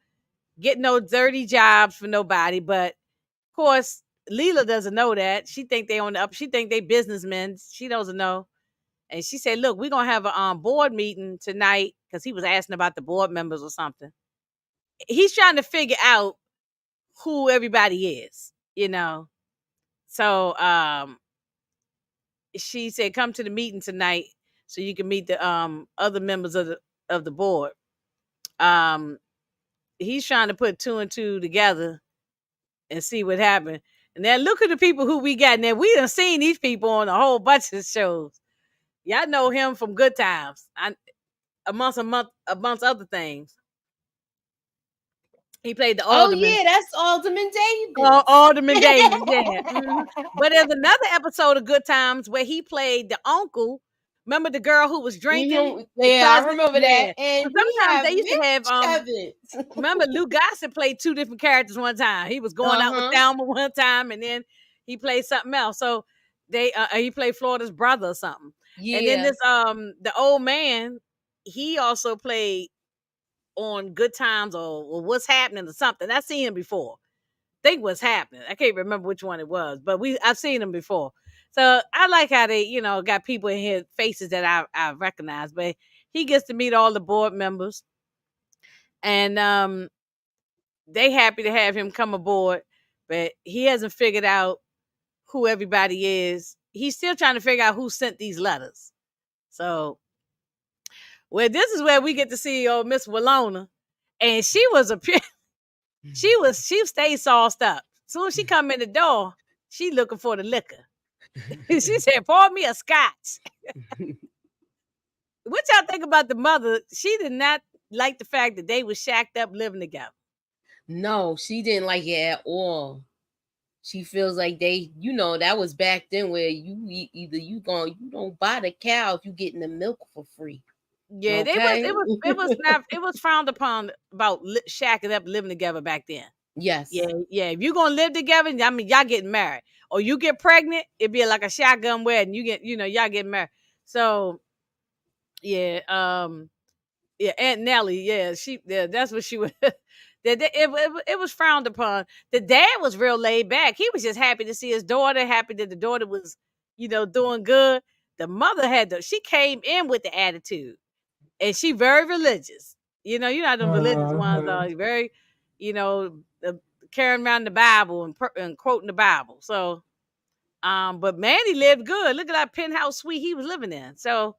getting no dirty jobs for nobody, but of course Leela doesn't know that. She think they on the up. She think they businessmen. She doesn't know. And she said, look, we're going to have a board meeting tonight, because he was asking about the board members or something. He's trying to figure out who everybody is, So she said, come to the meeting tonight so you can meet the other members of the board. He's trying to put 2 and 2 together and see what happened. And then look at the people who we got. Now, we done seen these people on a whole bunch of shows. Y'all know him from Good Times, amongst other things. He played the Alderman. Oh, yeah, that's Alderman Davis. Alderman Davis, yeah. Mm-hmm. But there's another episode of Good Times where he played the uncle. Remember the girl who was drinking? Yeah, I remember that. And sometimes they used to have remember Lou Gossett played 2 different characters one time. He was going out with Thelma one time, and then he played something else. So he played Florida's brother or something. Yeah. And then this the old man, he also played on Good Times or What's Happening or something. I've seen him before. I think What's Happening. I can't remember which one it was, but I've seen him before. So I like how they, got people in here, faces that I recognize. But he gets to meet all the board members, and they happy to have him come aboard. But he hasn't figured out who everybody is. He's still trying to figure out who sent these letters. So, this is where we get to see old Miss Walona, and she stayed sauced up. Soon as she come in the door, she looking for the liquor. She said, pour me a scotch. What y'all think about the mother? She did not like the fact that they were shacked up living together. No, she didn't like it at all. She feels like that was back then where you don't buy the cow if you getting the milk for free. Yeah, okay? It was frowned upon about shacking up living together back then. Yes. Yeah. If you're gonna live together, I mean, y'all getting married, or you get pregnant, it'd be like a shotgun wedding. You get, y'all get married. So yeah, yeah, Aunt Nellie, yeah, that's what she was. It was frowned upon. The dad was real laid back. He was just happy to see his daughter, happy that the daughter was, doing good. The mother she came in with the attitude, and she very religious. You know how them religious ones are very, the, carrying around the Bible and quoting the Bible. So, but Manny lived good. Look at that penthouse suite he was living in. So,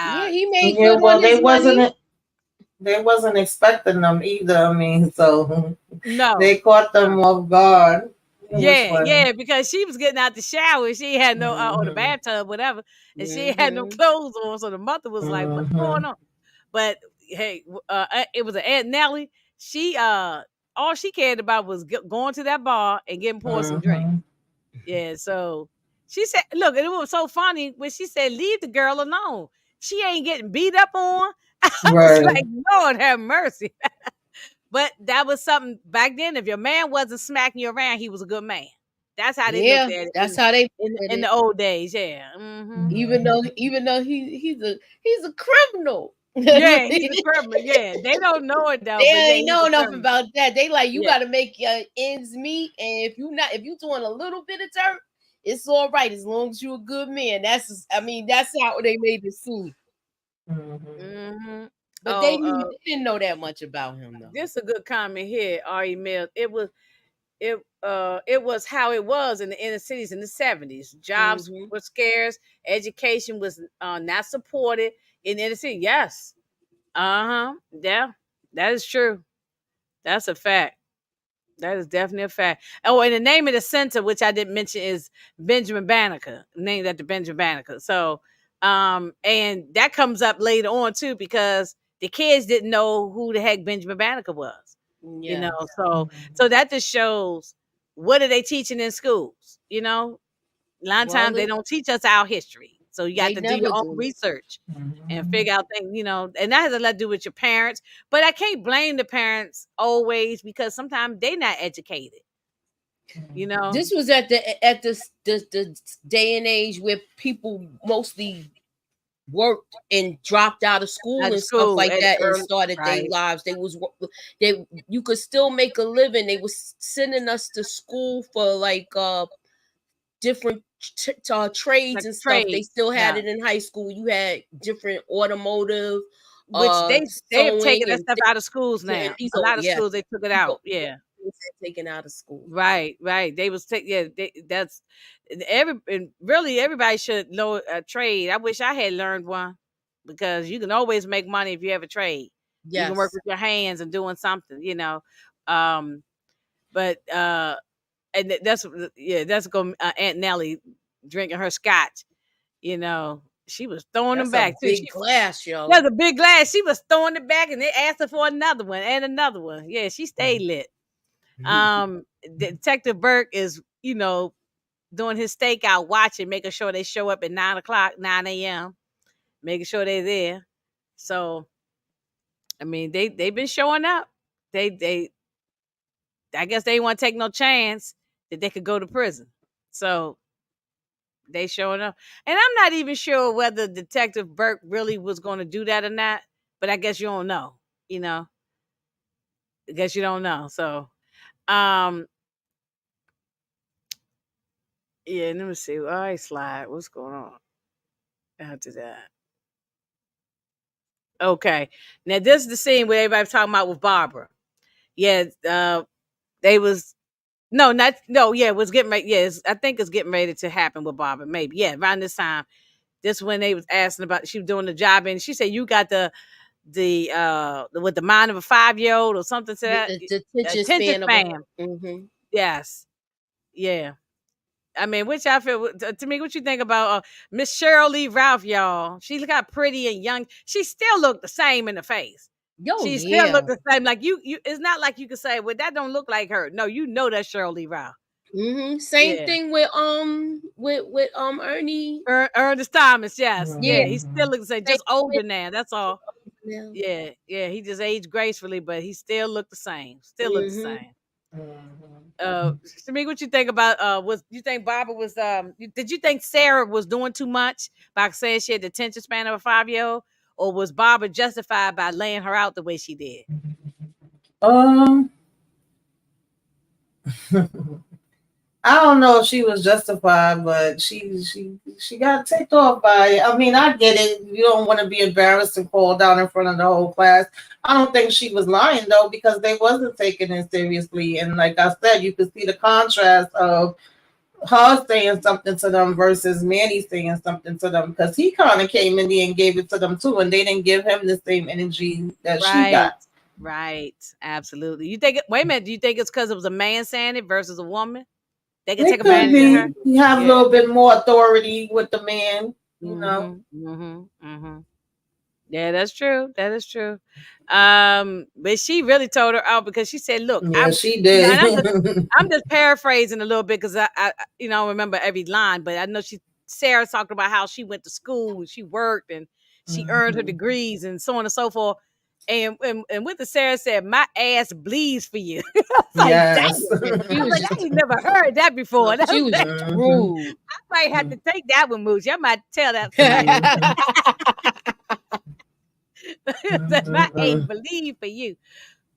Yeah, uh, he made Yeah, good on well, his money. they wasn't expecting them either. I mean, so no. they caught them off guard. It was Yeah, funny. yeah, because she was getting out the shower. She had no, or the Mm-hmm. bathtub, whatever, and she had no Mm-hmm. clothes on. So the mother was like, "What's going Mm-hmm. on?" But hey, it was an Aunt Nellie. She, all she cared about was going to that bar and getting poured some drink. Mm-hmm. Yeah, so she said, "Look," and it was so funny when she said, "Leave the girl alone. She ain't getting beat up on." I was Right. like, "Lord have mercy." But that was something back then. If your man wasn't smacking you around, he was a good man. That's how they looked Yeah, at it that's how they in, did in it. the old days. Yeah. Hmm. Even though he's a criminal. Yeah, They he's a criminal. Yeah, they don't know it though, but yeah, ain't he's know a enough criminal. about that. They like, you Yeah, got to make your ends meet, and if you doing a little bit of dirt, it's all right as long as you're a good man. That's how they made it seem. Mm-hmm. hmm But Oh, they didn't know that much about him though. this is a good comment here, Ari Mills. It was how it was in the inner cities in the 70s. Jobs Mm-hmm. were scarce, education was not supported in the inner city. Yes. Uh-huh. Yeah. That is true. That's a fact. That is definitely a fact. Oh, and the name of the center, which I didn't mention, is Benjamin Banneker, named after Benjamin Banneker. So, and that comes up later on too, because the kids didn't know who the heck Benjamin Banneker was. You know, Yeah. so that just shows what are they teaching in schools. A lot of Well, times they don't teach us our history. So you got they to do never your own do. research and Mm-hmm. figure out things, and that has a lot to do with your parents. But I can't blame the parents always, because sometimes they're not educated, you know. This was at the day and age where people mostly worked and dropped out of school Out of and stuff school like at that and early, started their right. lives. They you could still make a living. They was sending us to school for like different trades Like and stuff. They trades. still had Yeah. it in high school. You had different automotive, Which they have taken sewing that and stuff out of schools and now. these A are, lot of yeah, schools they took it these are out. Yeah. things that taken out of school. Right, right. They was take yeah. That's and really everybody should know a trade. I wish I had learned one, because you can always make money if you have a trade. You can work Yes. with your hands and doing something. Um, but and that's going Aunt Nellie drinking her scotch. She was throwing them That's a back too. big glass, yo. There's a big glass. She was throwing it back, and they asked her for another one and another one. Yeah, she stayed lit. Detective Burke is, doing his stakeout watching, making sure they show up at 9 o'clock, 9 a.m., making sure they're there. So, I mean, they've been showing up. They I guess they want to take no chance that they could go to prison. So they showing up. And I'm not even sure whether Detective Burke really was going to do that or not, but I guess you don't know, you know. I guess you don't know. So um yeah, let me see. All right, slide. What's going on after that? Okay. Now this is the scene where everybody's talking about with Barbara. Yeah, they was no, not no, yeah, it was getting ready. Yes, I think it's getting ready to happen with Barbara. Maybe. Yeah, around this time. This when they was asking about she was doing the job, and she said you got the with the mind of a 5-year-old or something to Yeah, that. the attention Attention span of a. span. Mm-hmm. Yes. Yeah. I mean, which I feel to me, what you think about Miss Cheryl Lee Ralph, y'all? She got pretty and young. She still looked the same in the face. Yo, She still yeah. looked the same. Like you. It's not like you could say, "Well, that don't look like her." No, that's Cheryl Lee Ralph. Mm-hmm. Same Yeah. thing with Ernie. Ernest Thomas. Yes. Yeah, Yeah. He Mm-hmm. still looks the same, same just older with now. That's all. now. Yeah. He just aged gracefully, but he still looked the same. Still looked the Mm-hmm. same. Mhm. Shamik, what you think about was you think Barbara was did you think Sarah was doing too much by saying she had the attention span of a 5-year-old, or was Barbara justified by laying her out the way she did? Um, I don't know if she was justified, but she got ticked off by it. I mean, I get it. You don't want to be embarrassed and fall down in front of the whole class. I don't think she was lying though, because they wasn't taking it seriously. And like I said, you could see the contrast of her saying something to them versus Manny saying something to them, because he kind of came in there and gave it to them too, and they didn't give him the same energy that she Right. got. Right. Absolutely. You think wait a minute, do you think it's because it was a man saying it versus a woman? They could take It could advantage of her? be you have a Yeah. little bit more authority with the man, you know. Mm-hmm. Mm-hmm. Mm-hmm. Yeah, that's true. That is true. But she really told her out because she said, "Look, Yeah, I'm, she you know, and did. I'm just paraphrasing a little bit because I don't remember every line, but I know Sarah talked about how she went to school and she worked and she earned her Mhm. degrees and so on and so forth. And what the Sarah said, my ass bleeds for you. I was like, dang. Yes. Yeah, she I was was like, just I ain't never heard that before. no, And I she was was like, just Mhm. rude. I might have to take that one, Mooch. I might tell that somebody. Mhm. That my ass Mhm. believe for you.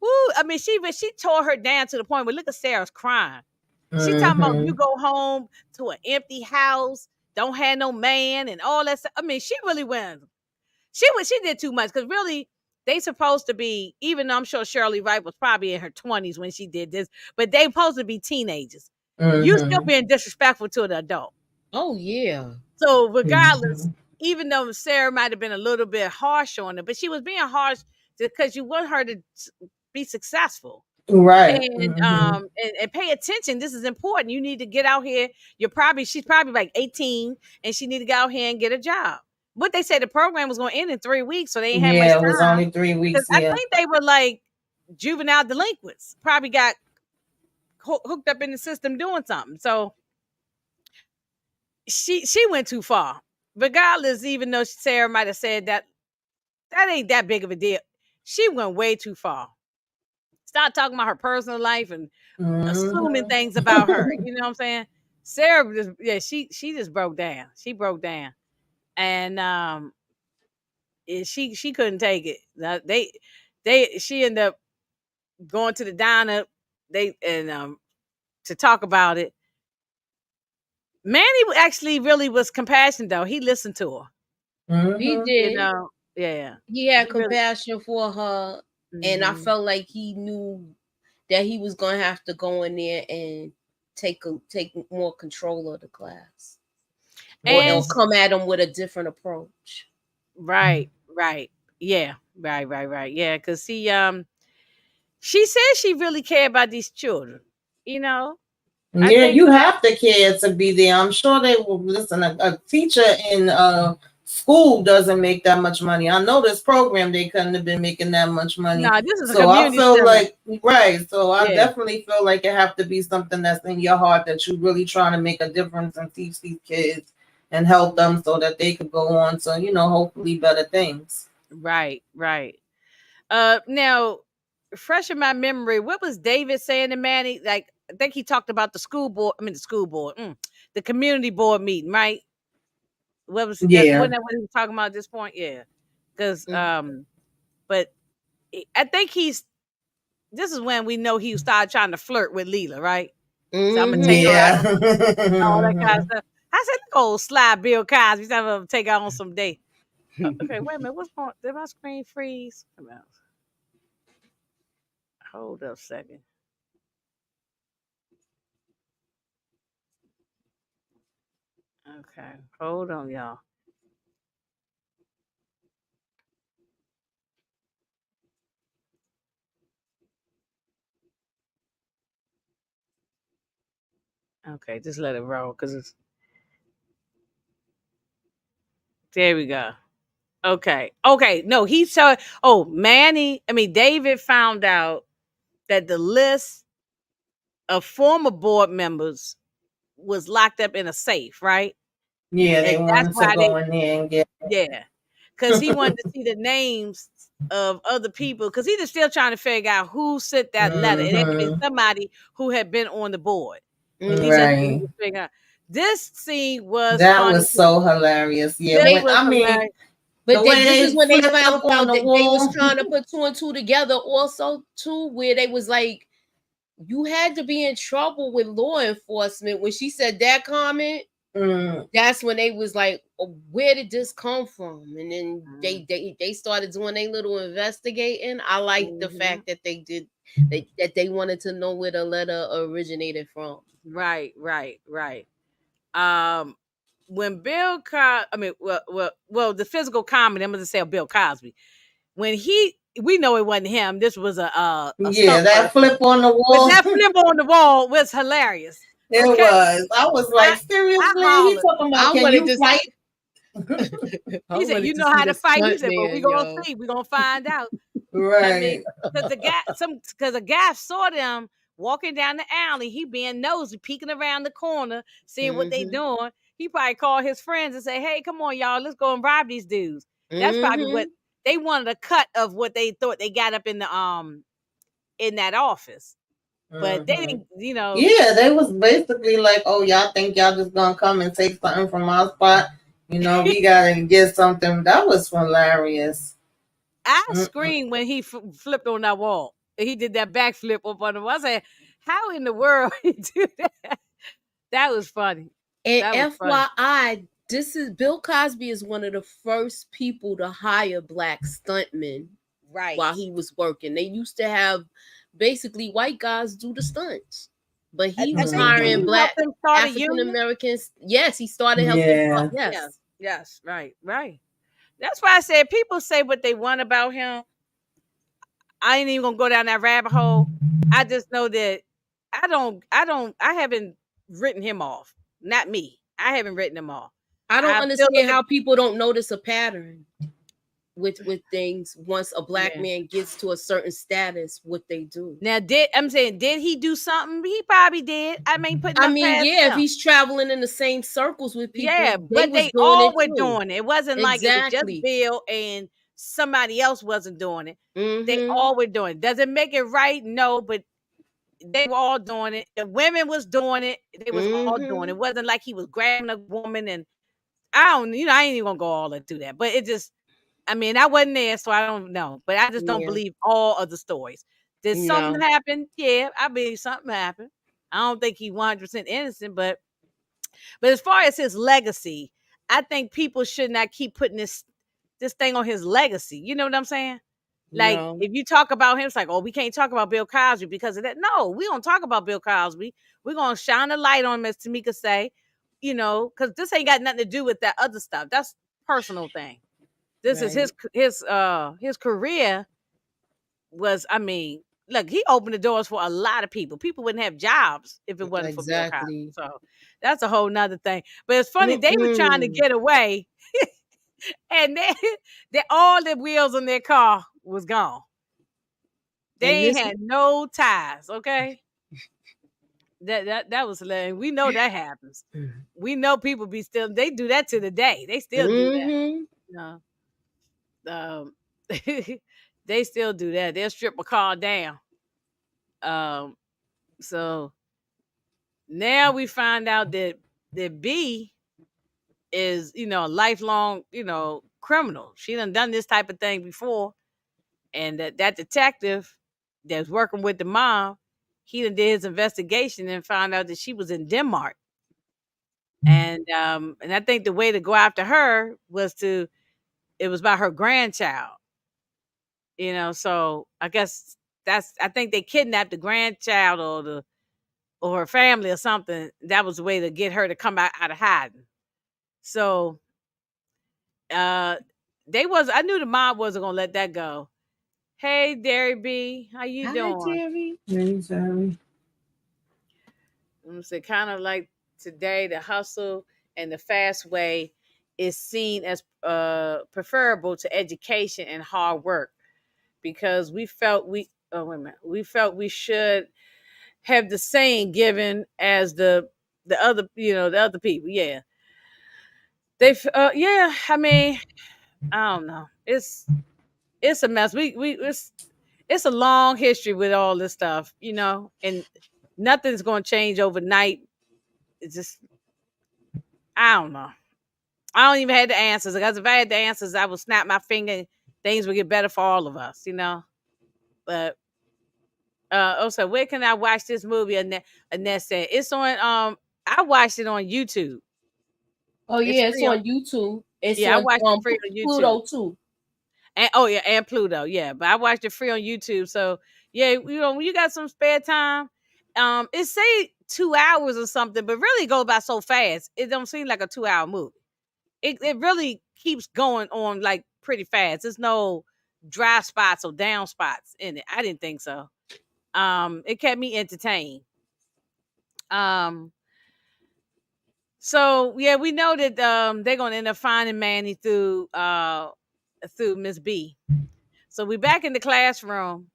Woo, I mean, she tore her down to the point where look at Sarah's crying. She talking about you Mhm. go home to an empty house, don't have no man, and all that stuff. I mean, she really went. She did too much because really they supposed to be. Even though I'm sure Shirley Wright was probably in her 20s when she did this, but they supposed to be teenagers. You still Mhm. being disrespectful to an adult. Oh yeah. So regardless, Mhm. even though Sarah might have been a little bit harsh on her, but she was being harsh because you want her to be successful Right. and Mhm. and pay attention. This is important. You need to get out here. She's probably like 18 and she need to get out here and get a job. But they said the program was going to end in 3 weeks, so they ain't had much Yeah, it was time only three because weeks. I Yeah. think they were like juvenile delinquents. Probably got hooked up in the system doing something. So she went too far. Regardless, even though Sarah might have said that ain't that big of a deal, she went way too far. Start talking about her personal life and assuming Mhm. things about her. You know what I'm saying? Sarah just she just broke down. She broke down. And she couldn't take it. Now, she ended up going to the diner they and to talk about it. Manny actually really was compassionate though. He listened to her. He Mhm. You did. know, yeah. He had He really compassion for her, and I hmm felt like he knew that he was gonna have to go in there and take more control of the class, or and come at him with a different approach. right. Yeah. Right. Yeah, cuz she said she really cared about these children. You know? I Yeah, think you have to care to be there. I'm sure they will listen. A teacher in school doesn't make that much money. I know this program they couldn't have been making that much money. no, this is a So I community feel center. like right. So I Yeah. definitely feel like it have to be something that's in your heart that you really trying to make a difference and teach these kids and help them so that they could go on to hopefully better things. Right. Now, fresh in my memory, what was David saying to Manny? Like, I think he talked about the school board. I mean, the school board, the community board meeting, right? What was that? Yeah. Wasn't that what he was talking about at this point? Yeah, because Mm. but I think he's. This is when we know he started trying to flirt with Leela, right? So I'm gonna take her out Mm-hmm. Yeah. on all that kind of stuff. I said, "Look, old sly Bill Cosby, he's never take her on some date." Okay, wait a minute. What's going? Did my screen freeze? Come on. Hold up a second. Okay, hold on, y'all. Okay, just let it roll because it's there. We go. Okay. No, he saw. Oh, David found out that the list of former board members was locked up in a safe, right? Yeah, they And that's wanted to why they, go in there and get yeah, because he wanted to see the names of other people because he was still trying to figure out who sent that letter. It had to be somebody who had been on the board. At least that's what he Right. was figuring out. This scene was That funny. was so hilarious. Yeah, This They, when was I mean hilarious. but the way this is they when they flipped found up on out the that they was wall. trying to put two and two together also too, where they was like, you had to be in trouble with law enforcement. When she said that comment, that's when they was like, oh, where did this come from? And then they started doing a little investigating. I like the fact that they did that they wanted to know where the letter originated from. Right. When Bill well, the physical comedy, I'm gonna say Bill Cosby. When we know it wasn't him. This was a Yeah, stunt that person. flip on the But wall. that flip on the wall was hilarious. It Okay, was. I was like, I seriously? He hollered. talking about I can wanted you to fight? He said, "You to know see how the to fight." He stunt said, "Well, we man, gonna yo. see. We gonna find out." I mean, Right. because a guy saw them walking down the alley. He being nosy, peeking around the corner, seeing what they doing. He probably called his friends and say, "Hey, come on, y'all, let's go and rob these dudes." That's probably what they wanted, a cut of what they thought they got up in that office. But they didn't, Yeah, they was basically like, oh, y'all think y'all just gonna come and take something from our spot? We gotta get something. That was hilarious. I screamed when he flipped on that wall. He did that backflip up on the wall. I said, "How in the world he do that?" That was funny. And That was funny. FYI, this is Bill Cosby is one of the first people to hire black stuntmen while he was working. They used to have basically white guys do the stunts. But he was hiring black African Americans. Yes, he started helping. Yes, right. That's why I said people say what they want about him. I ain't even gonna go down that rabbit hole. I just know that I haven't written him off. Not me. I haven't written him off. I don't I still understand how people don't notice a pattern with things once a black man gets to a certain status, what they do. Now, did he do something? He probably did. I mean, putting past if him. he's traveling in the same circles with people, but they all were doing it. It wasn't like it was just Bill and somebody else wasn't doing it. They all were doing it. Does it make it right? No, but they were all doing it. The women was doing it. They was all doing it. It wasn't like he was grabbing a woman and I ain't even gonna go all into that. But it just, I mean, I wasn't there, so I don't know. But I just don't believe all of the stories. Did something happen? Yeah, I believe something happened. I don't think he 100% innocent, but as far as his legacy, I think people should not keep putting this thing on his legacy. You know what I'm saying? Like, if you talk about him, it's like, oh, we can't talk about Bill Cosby because of that. No, we don't talk about Bill Cosby. We're gonna shine a light on him, as Tamika say, because this ain't got nothing to do with that other stuff. That's personal thing. This is his career was, I mean, look, he opened the doors for a lot of people. People wouldn't have jobs if it wasn't for Bill Cosby. So that's a whole nother thing. But it's funny, they were trying to get away, and they all the wheels on their car was gone. They ain't had no ties, okay? That was hilarious. We know that happens. We know people they do that to the day. They still do that. They still do that. They'll strip a car down. So now we find out that B is, a lifelong, criminal. She done this type of thing before. And that detective that's working with the mom, he done did his investigation and found out that she was in Denmark. And I think the way to go after her was it was about her grandchild. So I guess I think they kidnapped the grandchild or her family or something. That was the way to get her to come out of hiding. So I knew the mom wasn't gonna let that go. Hey, Derry B, how you doing? Hey, Terry. I'm gonna say, kind of like today, the hustle and the fast way is seen as preferable to education and hard work because we felt we should have the same given as the other the other people. Yeah, I mean, I don't know. it's a mess. It's a long history with all this stuff, and nothing's going to change overnight. It's just, I don't know. I don't even have the answers, because if I had the answers, I would snap my finger and things would get better for all of us. But also, where can I watch this movie? Annette said it's on. I watched it on YouTube. Oh It's yeah, it's free on. on YouTube. It's Yeah, I on watched it free on YouTube. Pluto too. And and Pluto, yeah. But I watched it free on YouTube. So yeah, when you got some spare time, it say 2 hours or something, but really it goes by so fast. It don't seem like a 2-hour movie. It really keeps going on like pretty fast. There's no dry spots or down spots in it. I didn't think so. It kept me entertained. Um, so yeah, we know that they're gonna end up finding Manny through Miss B. So we back in the classroom,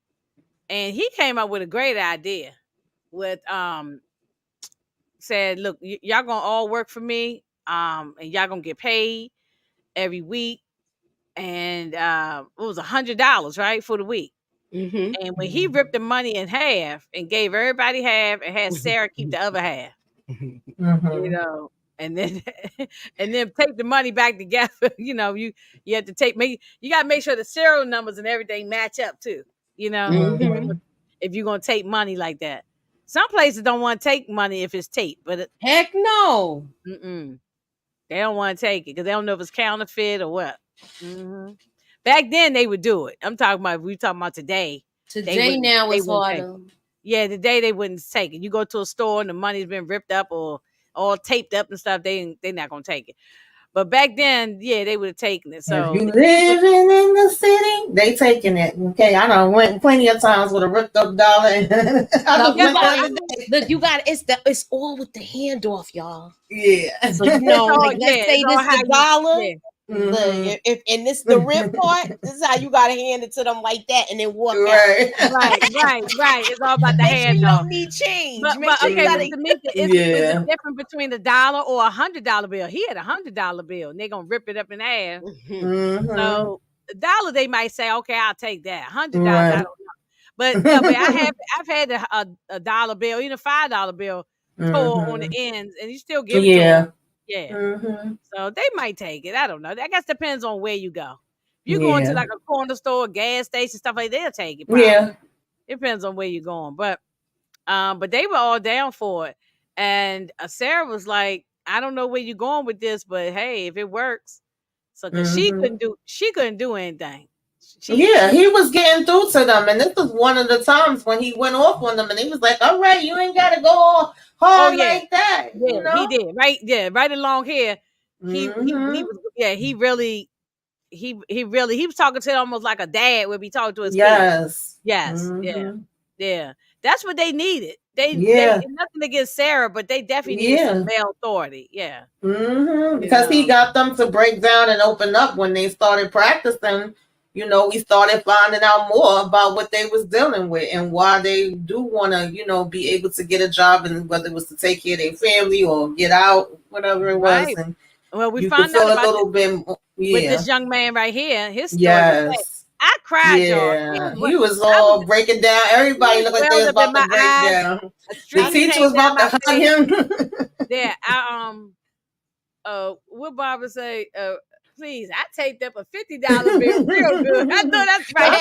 and he came up with a great idea. With said, "Look, y'all gonna all work for me, and y'all gonna get paid every week, and it was $100, right, for the week." Mm-hmm. And when he ripped the money in half and gave everybody half, and had Sarah keep the other half, Mhm. and then and then take the money back together. You have to you got to make sure the serial numbers and everything match up too. Mm-hmm. If you're gonna take money like that, some places don't want to take money if it's tape, but Heck no. they don't want to take it because they don't know if it's counterfeit or what. Back then they would do it. We talking about today. Today now They is wouldn't take it. harder. Yeah, today they wouldn't take it. You go to a store and the money's been ripped up or all taped up and stuff. They're not gonna take it. But back then, yeah, they would have taken it. If So you living in the city, they taking it. Okay, I done went plenty of times with a ripped up dollar. I just went the other day. Look, you got it's all with the handoff, y'all. Yeah. So let's say this the dollar. Yeah. Look, if and this the rip part, this is how you gotta hand it to them like that and then walk Right. out. Right. It's all about the Make sure you handoff. don't need change. But, Make sure okay, you but gotta Tamika, is Yeah. it different between a dollar or $100 bill? He had $100 bill, and they're gonna rip it up in half. So the dollar, they might say, okay, I'll take that. $100, I Right. don't know. But yeah, but I've had a dollar bill, even a $5 bill, tore on the ends, and you still give it to them. Yeah. So they might take it. I don't know. I guess depends on where you go. If you go into Yeah. like a corner store, gas station, stuff like that, they'll take it. Probably. Yeah. It depends on where you're going. But they were all down for it. And Sarah was like, I don't know where you're going with this, but hey, if it works. So because she couldn't do anything. He was getting through to them, and this was one of the times when he went off on them, and he was like, "All right, you ain't gotta go all hard like that." Yeah, he did. Right, yeah, right along here. He was he really he was talking to almost like a dad would be talking to his kids. Yes. Yeah. That's what they needed. They nothing against Sarah, but they definitely needed some male authority. Yeah. Because he got them to break down and open up when they started practicing. We started finding out more about what they was dealing with and why they do want to, be able to get a job, and whether it was to take care of their family or get out, whatever it was. And well, we you found feel out a little bit more, with this young man right here. His story. Yes. I cried, y'all. He was all breaking down. Everybody looked like they was about to break down. The teacher was about to hug him. Yeah. What Barbara say? Please, I taped up a $50 bill real good. I know that's right.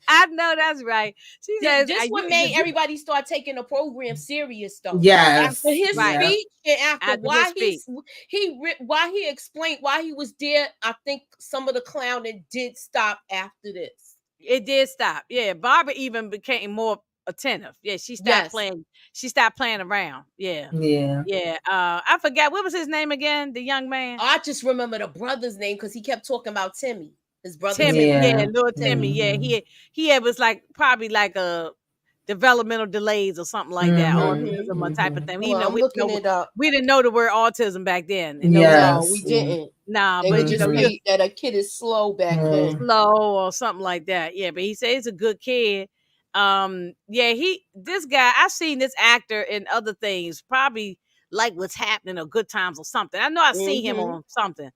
I know that's right. She says this what made everybody start taking the program serious, though. Yes. After his speech and after why he explained why he was there, I think some of the clowning did stop after this. It did stop. Yeah, Barbara even became more attentive. Yeah, she stopped playing. She stopped playing around. Yeah. I forgot, what was his name again? The young man. I just remember the brother's name because he kept talking about Timmy. His brother Timmy, little Timmy. Yeah, he was like probably like a developmental delays or something like that, autism or type of thing. I'm looking it up. We didn't know the word autism back then. No, we didn't. Nah, they but would just read that a kid is slow back then, slow or something like that. Yeah, but he said he's a good kid. This guy, I've seen this actor in other things, probably like What's Happening or Good Times or something. I know I've seen him on something.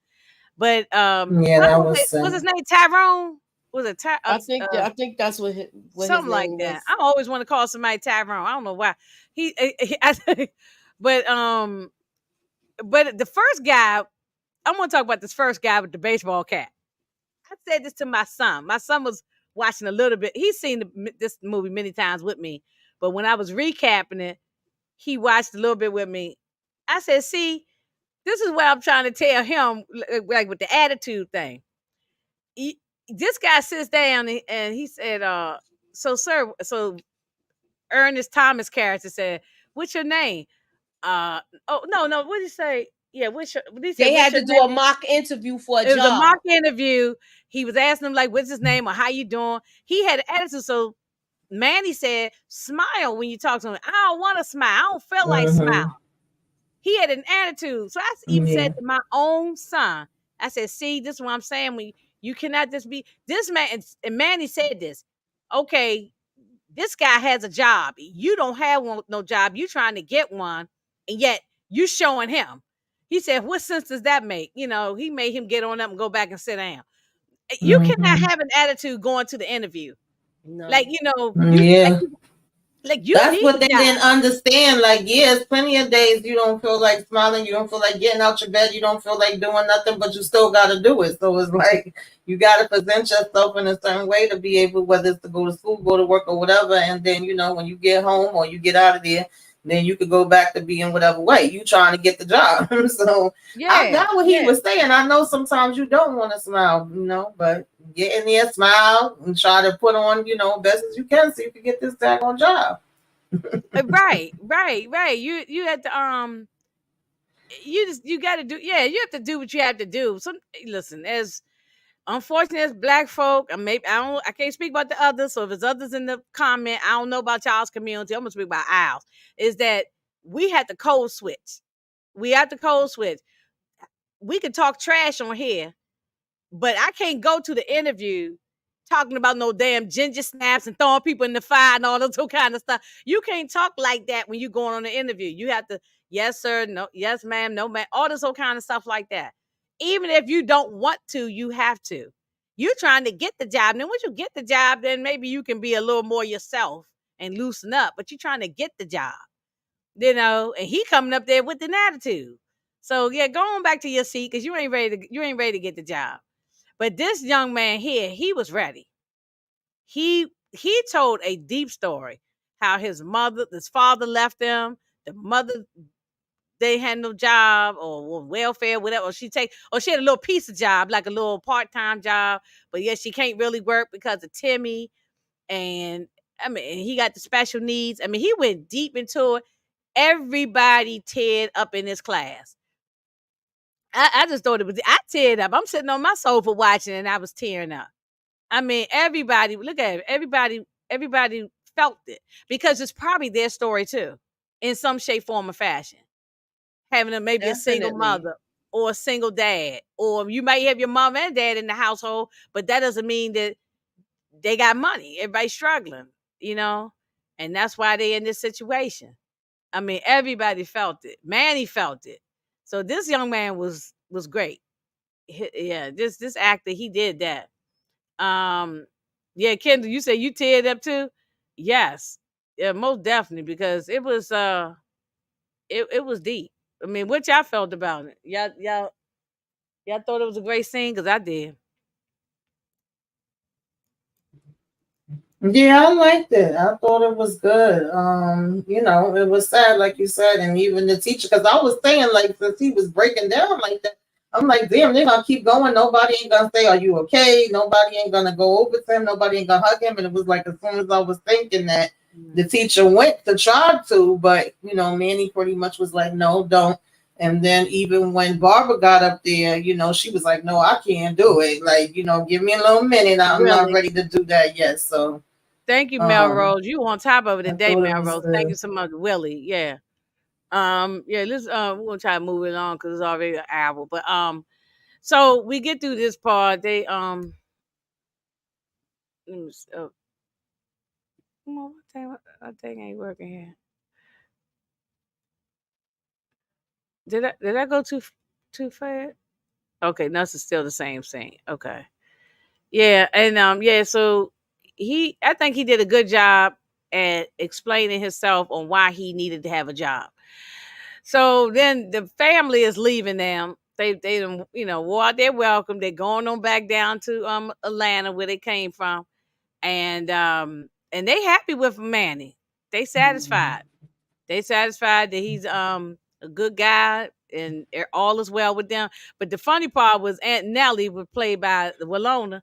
But Yeah, what that was was it? Was his name Tyrone? Was it I think that's what his something like name that? was. I always want to call somebody Tyrone. I don't know why. But but the first guy, I'm gonna talk about this first guy with the baseball cap. I said this to my son. My son was watching a little bit. He's seen this movie many times with me, but when I was recapping it, he watched a little bit with me. I said, "See, this is what I'm trying to tell him, like with the attitude thing." This guy sits down and he said, so sir, so Ernest Thomas character said, "What's your name?" Oh no, what did he say? Yeah, what did he say? They What's had your to do a name? mock interview for a It was a job. mock interview. He was asking him like, "What's his name?" or "How you doing?" He had an attitude. So Manny said, "Smile when you talk to him." I don't want to smile. I don't feel like smile. Mm-hmm. He had an attitude. So I even said Yeah. to my own son, I said, "See, this is what I'm saying. When you cannot just be this man." And Manny said this. Okay, this guy has a job. You don't have no job. You trying to get one, and yet you showing him. He said, "What sense does that make?" He made him get on up and go back and sit down. You cannot Mm-hmm. have an attitude going to the interview. Like, No. you Yeah. like you That's need what the they job. didn't understand. Like, yes, plenty of days you don't feel like smiling, you don't feel like getting out your bed, you don't feel like doing nothing, but you still got to do it. So it's like you got to present yourself in a certain way to be able, whether it's to go to school, go to work, or whatever. And then, when you get home or you get out of there, then you could go back to being whatever way you trying to get the job. So I Yeah, got what he yeah. was saying. I know sometimes you don't want to smile, but get in there, smile, and try to put on, best as you can so you can get this daggone job. Right. You had to you got to do, yeah, you have to do what you have to do. Listen, as unfortunate as black folk, I can't speak about the others. So if there's others in the comment, I don't know about y'all's community. I'm gonna speak about ours. Is that we had to code switch. We have to code switch. We could talk trash on here, but I can't go to the interview talking about no damn ginger snaps and throwing people in the fire and all those kind of stuff. You can't talk like that when you're going on the interview. You have to, yes, sir, no, yes, ma'am, no, ma'am, all this whole kind of stuff like that. Even if you don't want to, you have to. You're trying to get the job. And then once you get the job, then maybe you can be a little more yourself and loosen up. But you're trying to get the job, and he coming up there with an attitude. So yeah, go on back to your seat because you ain't ready to get the job. But this young man here, he was ready. He told a deep story how his father left him, the mother they had no job or welfare, whatever. Or she had a little piece of job, like a little part-time job, but yet she can't really work because of Timmy. And I mean, he got the special needs. I mean, he went deep into it. Everybody teared up in his class. I just thought I teared up. I'm sitting on my sofa watching and I was tearing up. I mean, everybody, look at it. Everybody felt it because it's probably their story too, in some shape, form, or fashion. Having maybe a single Definitely. mother or a single dad, or you might have your mom and dad in the household, but that doesn't mean that they got money. Everybody's struggling, you know, and that's why they in this situation. I mean, everybody felt it. Manny felt it. So this young man was great. Yeah, this actor, he did that. Yeah, Kendall, you say you teared up too? Yes. Yeah, most definitely because it was deep. I mean, what y'all felt about it? Y'all thought it was a great scene because I did. Yeah, I liked it. I thought it was good. It was sad, like you said, and even the teacher, because I was saying, like, since he was breaking down like that, I'm like, damn, they're gonna keep going. Nobody ain't gonna say, "Are you okay?" Nobody ain't gonna go over to him. Nobody ain't gonna hug him. And it was like, as soon as I was thinking that, the Mm. teacher went to try to, but Manny pretty much was like, "No, don't." And then even when Barbara got up there, she was like, "No, I can't do it. Like, give me a little minute. I'm not Really? ready to do that yet." So. Thank you, Um, Melrose. You on top of it I today, thought it was Melrose. Thank you good. so much, Willie. Yeah. Yeah, let's we're gonna try to move it on because it's already an hour. But so we get through this part. They let me come on, what thing ain't working here. Did I go too fast? Okay, no, it's still the same scene. Okay. Yeah, and yeah, so I think he did a good job at explaining himself on why he needed to have a job. So then the family is leaving them. They wore out their welcome. They're going on back down to Atlanta where they came from. And they happy with Manny. They satisfied. They satisfied that he's a good guy and all is well with them. But the funny part was Aunt Nellie was played by Walona,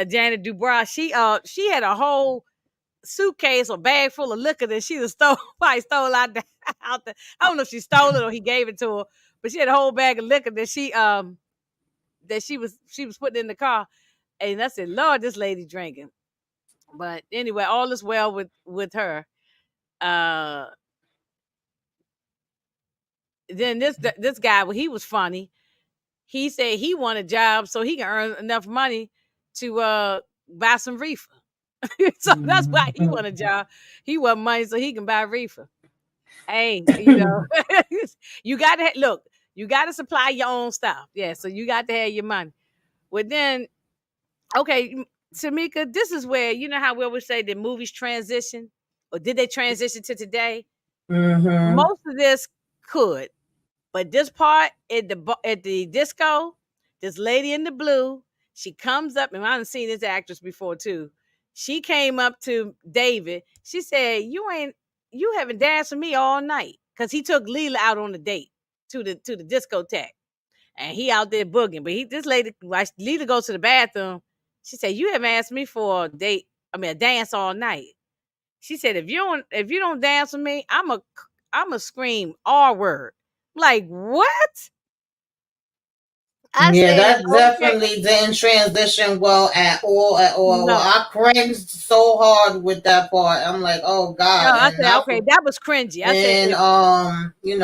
Janet Dubois. She had a whole suitcase or bag full of liquor that she probably stole out the. I don't know if she stole it or he gave it to her, but she had a whole bag of liquor that she was putting in the car. And I said, Lord, this lady drinking. But anyway, all is well with her. Uh, then this guy, well, he was funny. He said he wanted a job so he can earn enough money to buy some reefer. So that's why he want a job. He want money so he can buy reefer. Hey, you got to look. You got to supply your own stuff. Yeah, so you got to have your money. Well, then, okay, Tamika, this is where you know how we always say the movies transition, or did they transition to today? Most of this could, but this part at the disco, this lady in the blue, she comes up, and I haven't seen this actress before too. She came up to David. She said, You haven't danced with me all night," because he took Leela out on a date to the discotheque, and he out there booging. But this lady, watched Leela go to the bathroom. She said, "You haven't asked me for a date. I mean, a dance all night." She said, "If you don't dance with me, I'm a scream R word." Like, what? I Yeah, said, that okay, definitely didn't transition well at all. At all. Well, no. I cringed so hard with that part. I'm like, oh No, God, I and said, not okay, for that was cringy. I said, and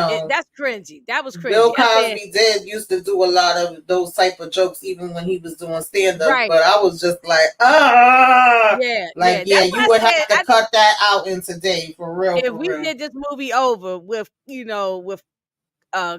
if that's cringy. That was cringy. Bill I said, Cosby did used to do a lot of those type of jokes even when he was doing stand up. right. But I was just like, ah, Yeah, like yeah. yeah, That's why you I would said have to cut that out in today for real, if for we real. did this movie over with, with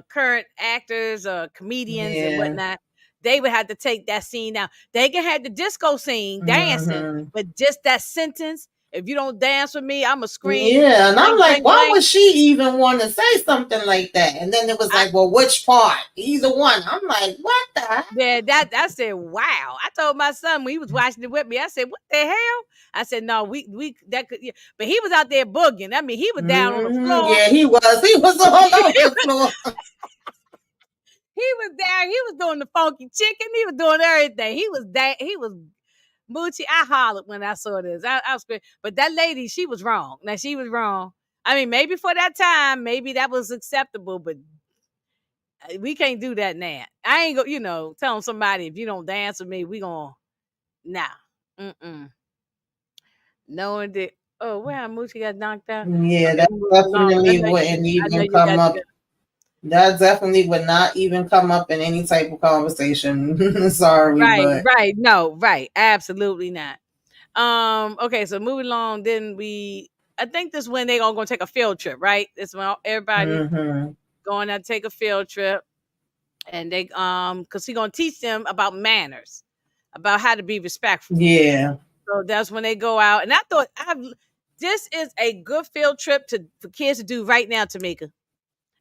current actors or comedians and Yeah. whatnot, they would have to take that scene out. They can have the disco scene dancing, hmm but just that sentence, if you don't dance with me, I'ma scream Yeah, and I'm blank, like, blank, why blank. would she even want to say something like that? And then it was I like, well, which part? Either one. I'm like, what the heck? Yeah, that I said, wow. I told my son when he was watching it with me, I said, what the hell? I said, no, we that could, yeah. But he was out there booging. I mean, he was down on the floor. Yeah, he was. He was all over the floor. He was there. He was doing the funky chicken. He was doing everything. He was that. He was Moochie. I hollered when I saw this. I was, but that lady, she was wrong. Now she was wrong. I mean, maybe for that time, maybe that was acceptable, but we can't do that now. I ain't go. Telling somebody if you don't dance with me, we gonna nah. Mm-mm. Knowing that. Oh, where Moochie got knocked out. Yeah, Okay, that moving along. I definitely know you. wouldn't I know even you come got to up. go. That definitely would not even come up in any type of conversation. Sorry, Right, but right. No, right. Absolutely not. Okay, so moving along, then I think this is when they all gonna take a field trip, right? It's when everybody hmm going to take a field trip, and they because he gonna teach them about manners, about how to be respectful. yeah, So that's when they go out. And I thought this is a good field trip for kids to do right now, Tamika.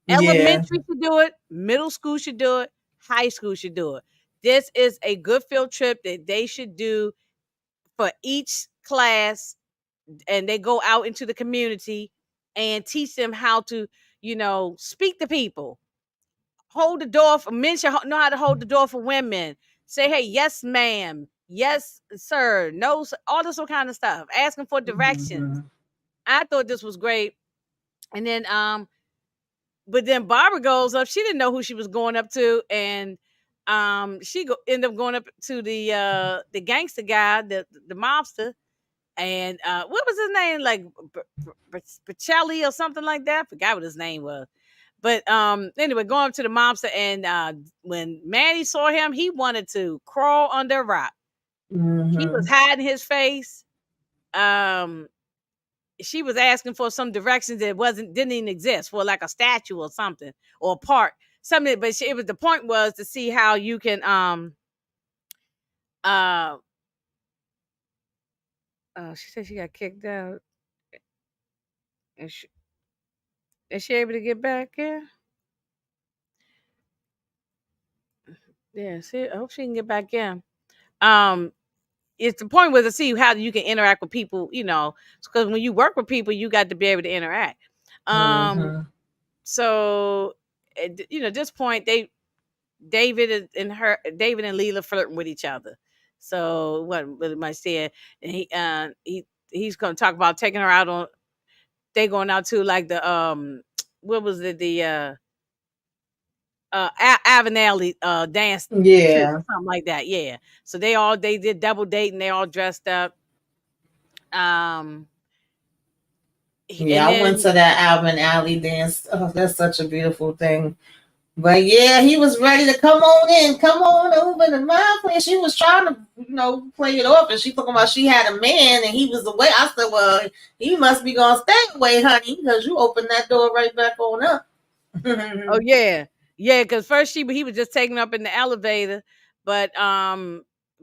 yeah, Elementary should do it, middle school should do it, high school should do it. This is a good field trip that they should do for each class, and they go out into the community and teach them how to, speak to people. Hold the door for men should know how to hold the door for women. Say, hey, yes, ma'am. Yes, sir. No, sir. All this kind of stuff. Asking for directions. hmm I thought this was great. And then but then Barbara goes up. She didn't know who she was going up to, and she end up going up to the gangster guy, the mobster, and what was his name? Like Pacelli or something like that. I forgot what his name was. But anyway, going up to the mobster, and when Manny saw him, he wanted to crawl under a rock. He was hmm hiding his face. Um, she was asking for some directions that didn't even exist, for like a statue or something, or a park something, but it was, the point was to see how you can uh she said she got kicked out. And is she able to get back in? Yeah, see, I hope she can get back in. Um, it's the point was to see how you can interact with people, because when you work with people, you got to be able to interact. Um, Mm-hmm. so at this point, David and Leela flirting with each other. So what am I saying? And he's gonna talk about taking her out on. They going out to like the what was it, the Avenally dance troupe Yeah. or something like that. Yeah. So they did double date and they all dressed up. Um Yeah, and I went then to that Alvin Alley dance. Oh, that's such a beautiful thing. But yeah, he was ready to come on in, come on over to my place. She was trying to, play it off, and she talking about she had a man and he was away. I said, well, he must be gonna stay away, honey, because you opened that door right back on up. oh yeah. Yeah, because first he was just taking her up in the elevator, but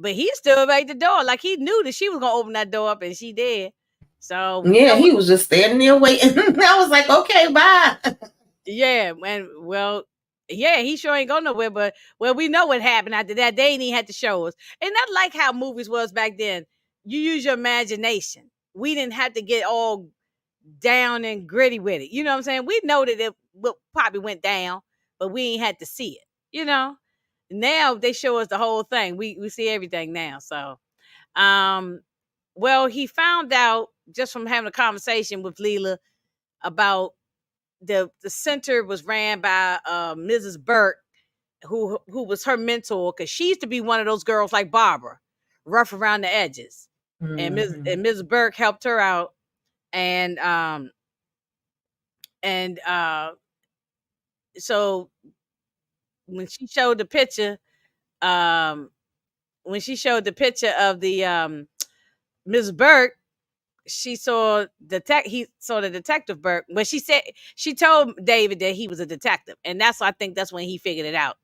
he stood right at the door. Like he knew that she was gonna open that door up and she did. So, Yeah, he was just standing there waiting. I was like, okay, bye. yeah, and well, yeah, he sure ain't going nowhere. But we know what happened after that. They ain't even had to show us, and I like how movies was back then. You use your imagination. We didn't have to get all down and gritty with it. You know what I'm saying? We know that it probably went down, but we ain't had to see it. You know. Now they show us the whole thing. We see everything now. So, um, well, he found out just from having a conversation with Leela about the center was ran by Mrs. Burke, who was her mentor, because she used to be one of those girls like Barbara, rough around the edges, and Mm-hmm. Mrs. Burke helped her out, and and so when she showed the picture, um, when she showed the picture of the Mrs. Burke, he saw the detective Burke. When she told David that he was a detective, and I think that's when he figured it out.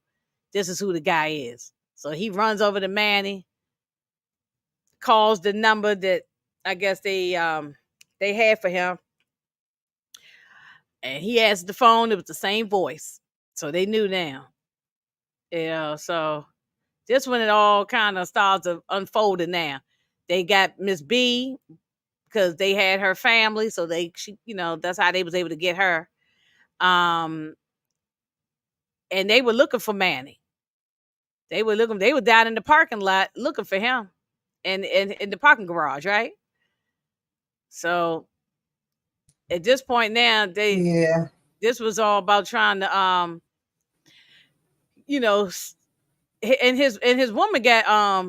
This is who the guy is. So he runs over to Manny, calls the number that I guess they had for him, and he answered the phone. It was the same voice, so they knew now. Yeah. So just when it all kind of starts to unfolding now, they got Miss B because they had her family, so that's how they was able to get her. Um, and they were looking for Manny. They were looking. They were down in the parking lot looking for him, and in the parking garage, right? So at this point now, Yeah. this was all about trying to you know, and his woman got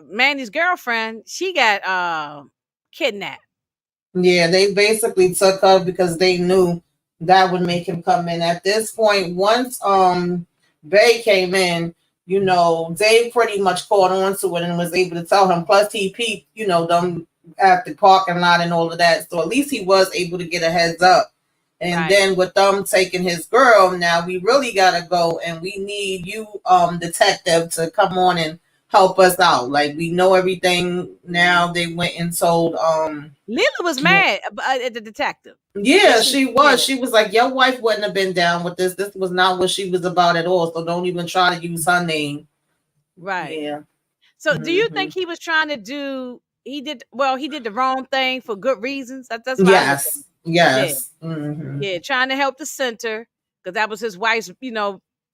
Manny's girlfriend. She got kidnapped. Yeah, they basically took her because they knew that would make him come in. At this point, once Bay came in, they pretty much caught on to it and was able to tell him. Plus he peeped, them at the parking lot and all of that. So at least he was able to get a heads up. And Right. then with them taking his girl, now we really gotta go and we need you, detective, to come on and help us out. Like we know everything now. They went and told Lila was mad at the detective. That yeah, she, she yeah, was. She was like, your wife wouldn't have been down with this. This was not what she was about at all. So don't even try to use her name. right. Yeah. So do you Hmm. think he was trying to do? He did the wrong thing for good reasons. That's what I look at. Yes. Yeah, Yes. Hmm. yeah, trying to help the center because that was his wife's,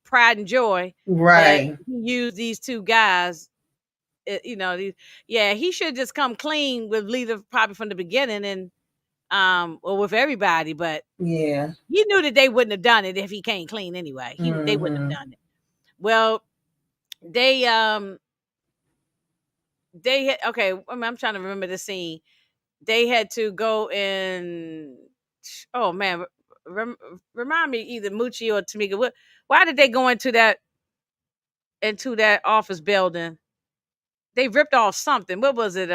pride and joy. But Right. he used these two guys. Yeah, he should just come clean with Lita probably from the beginning and or with everybody. But Yeah. he knew that they wouldn't have done it if he came clean anyway. They wouldn't Hmm. have done it. Well, they okay. I'm trying to remember the scene. They had to go in. Oh man, rem, remind me either Mucci or Tamika. Why did they go into that office building? They ripped off something. What was it?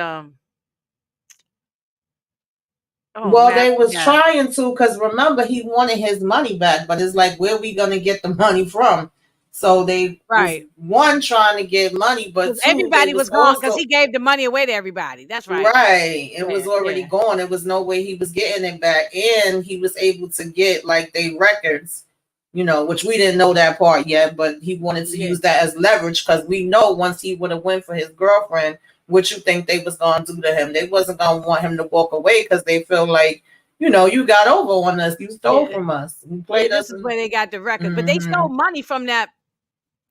Oh Well, man, they was yeah, trying to, because remember he wanted his money back, but it's like, where we gonna get the money from? So they was, right. one, trying to get money, but Because two, they everybody was was gone because also, he gave the money away to everybody. That's right. right. It Yeah, was already yeah, gone. There was no way he was getting it back, and he was able to get like they records, which we didn't know that part yet. But he wanted to yeah, use that as leverage, because we know once he would have went for his girlfriend, what you think they was gonna do to him? They wasn't gonna want him to walk away because they feel like, you got over on us. You stole yeah, from us. You yeah. played This us. is where they got the record, but they Mm-hmm. stole money from that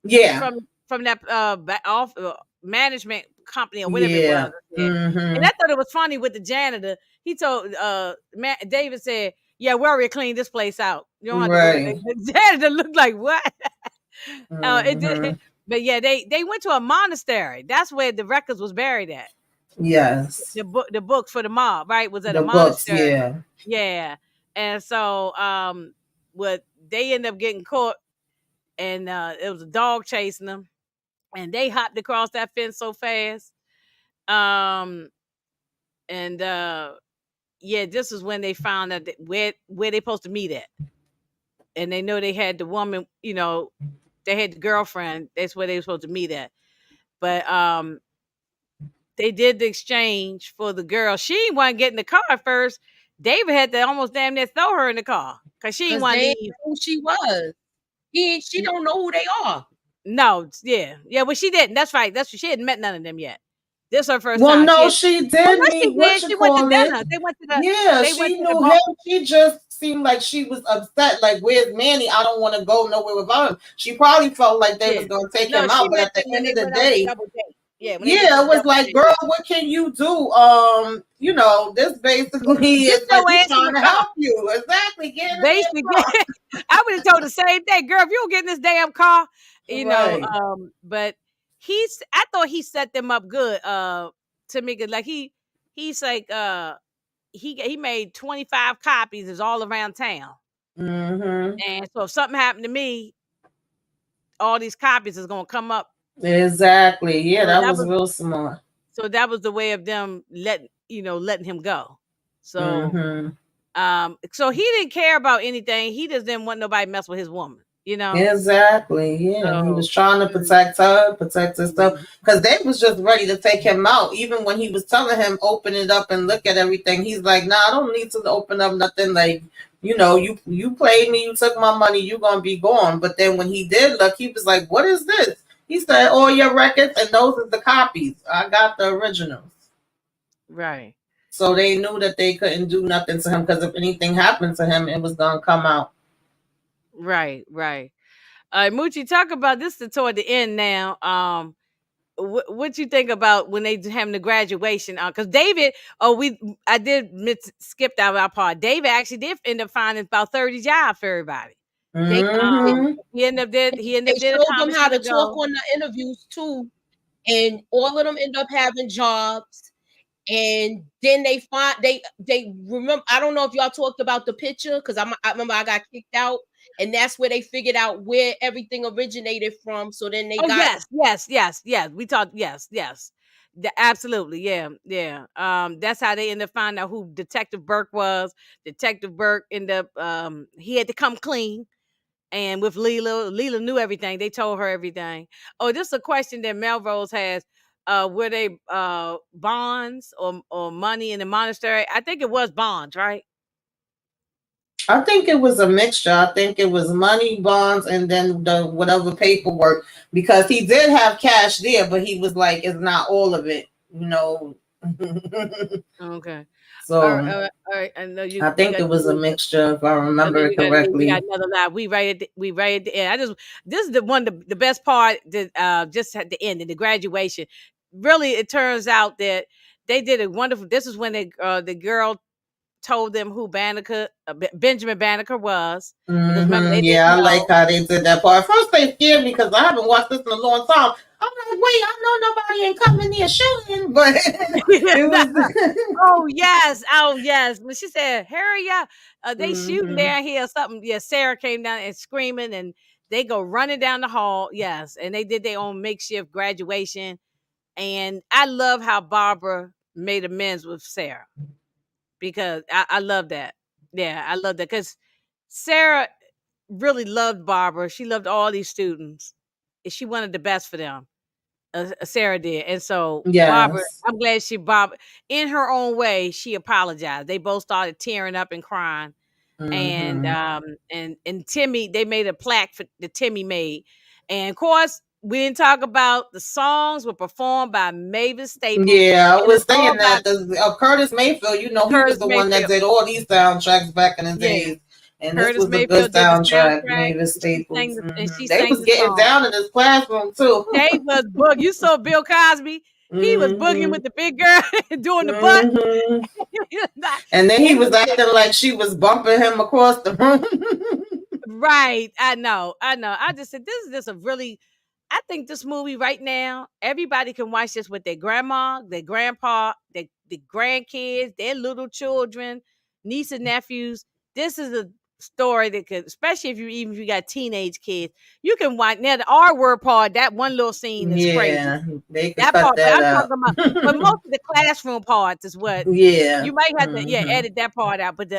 Yeah. off management company or whatever it was. Yeah. Yeah. And Mm-hmm. I thought it was funny with the janitor. He told David said, "Yeah, we already cleaned this place out. You don't have to worry." Right. The janitor looked like what? It Mm-hmm. did, but yeah, they went to a monastery. That's where the records was buried at. Yes. The books for the mob, right, was at a The books. monastery. Yeah. Yeah, and so what they end up getting caught, and it was a dog chasing them, and they hopped across that fence so fast. Um, and yeah, this is when they found out that where they supposed to meet at, and they know they had the woman. They had the girlfriend. That's where they were supposed to meet at, but they did the exchange for the girl. She wasn't getting the car at first. David had to almost damn near throw her in the car because she didn't Because want they to ain't leave. know who she was. She don't know who they are. No, yeah. Well, she didn't. That's right. She hadn't met none of them yet. This is her first Well, time. no, she Oh, did yes, she meet what did. you She went to call it. dinner. They went to the. Yeah, They went she to the knew bar. him. She just seemed like she was upset. Like, where's Manny? I don't want to go nowhere without him. She probably felt like they Yeah. was gonna take No, him she out. But met at the them when end they of the went on the day, double date. Yeah, when they went to yeah, the it was double like, date. girl, Yeah. what can you do? This basically Get is like your we ass in trying the to car. help you. Exactly. Get in the Basically, damn car. I would have told the same thing, girl. If you don't get in this damn car, Right. But I thought he set them up good. Tamika, like he's like he made 25 copies. Is all around town, Mm-hmm. and so if something happened to me, all these copies is gonna come up. Exactly. Yeah, So that that was was real smart. the way of them letting him go. So Mm-hmm. so he didn't care about anything. He just didn't want nobody mess with his woman. Exactly. Yeah, he So was trying to protect her, protect his stuff, mhm. because they was just ready to take him out. Even when he was telling him open it up and look at everything, he's like, "Nah, I don't need to open up nothing. Like, you played me, you took my money, you gonna be gone." But then when he did look, he was like, "What is this?" He said, "All your records, and those are the copies. I got the originals." Right. So they knew that they couldn't do nothing to him, because if anything happened to him, it was gonna come out. Right. Moochie, talk about this toward the end now. What you think about when they having the graduation? Because David, I did skip that our part. David actually did end up finding about 30 jobs for everybody. They Mm-hmm. he ended They up did showed them accomplish how the to talk goal. on the interviews too, and all of them end up having jobs. And then they remember. I don't know if y'all talked about the picture, because I remember I got kicked out, and that's where they figured out where everything originated from. So then they Oh got yes. We talked. Yes. Absolutely, yeah. That's how they ended up finding out who Detective Burke was. Detective Burke ended up he had to come clean. And with Leela knew everything. They told her everything. Oh, this is a question that Melrose has. Were they bonds or money in the monastery? I think it was bonds, right? I think it was a mixture. I think it was money, bonds, and then the whatever paperwork, because he did have cash there, but he was like, it's not all of it. Okay. So All right. I know I we think got it was a to mixture, if I I know remember you it got to leave. We correctly. got another live. We right at the end. This is the best part that just at the end in the graduation. Really, it turns out that they did a wonderful. This is when the girl told them who Benjamin Banneker was, because remember they didn't Yeah, I like know. how they did that part. At first, they scared me because I haven't watched this in a long time. I'm like, wait, I know nobody ain't coming near shooting, but it was. Oh yes. When she said, "Hurry up, they shooting hmm down here," or something. Yeah, Sarah came down and screaming, and they go running down the hall. Yes, and they did their own makeshift graduation. And I love how Barbara made amends with Sarah. because I love that. Yeah, I love that because Sarah really loved Barbara. She loved all these students, and she wanted the best for them. Sarah did, and so Barbara, Yes. I'm glad Barbara, in her own way, she apologized. They both started tearing up and crying, and Mm-hmm. and Timmy, they made a plaque for the Timmy made, and of course we didn't talk about the songs were performed by Mavis Staples, Yeah, I and it's was all saying by that the Curtis Mayfield, he was Curtis the one that Mayfield. did all these soundtracks back in the Yeah, days, and this Curtis was a good Mayfield did the soundtrack. soundtrack. Mavis And she sang Staples. the and she They sang was the getting song. down in this classroom too. They was book. You saw Bill Cosby. He was booging hmm with the big girl doing the butt. hmm And then he It was was good. acting like she was bumping him across the room. Right. I know. I know. I just said this is just a really I think this movie right now, everybody can watch this with their grandma, their grandpa, their grandkids, their little children, niece and nephews. This is a story that could, especially even if you got teenage kids, you can watch. Now the R word part, that one little scene is crazy. Yeah, they could That cut part, but that I'm out. talking about, but most of the classroom parts is what Yeah. you might have to, yeah, edit that part out. But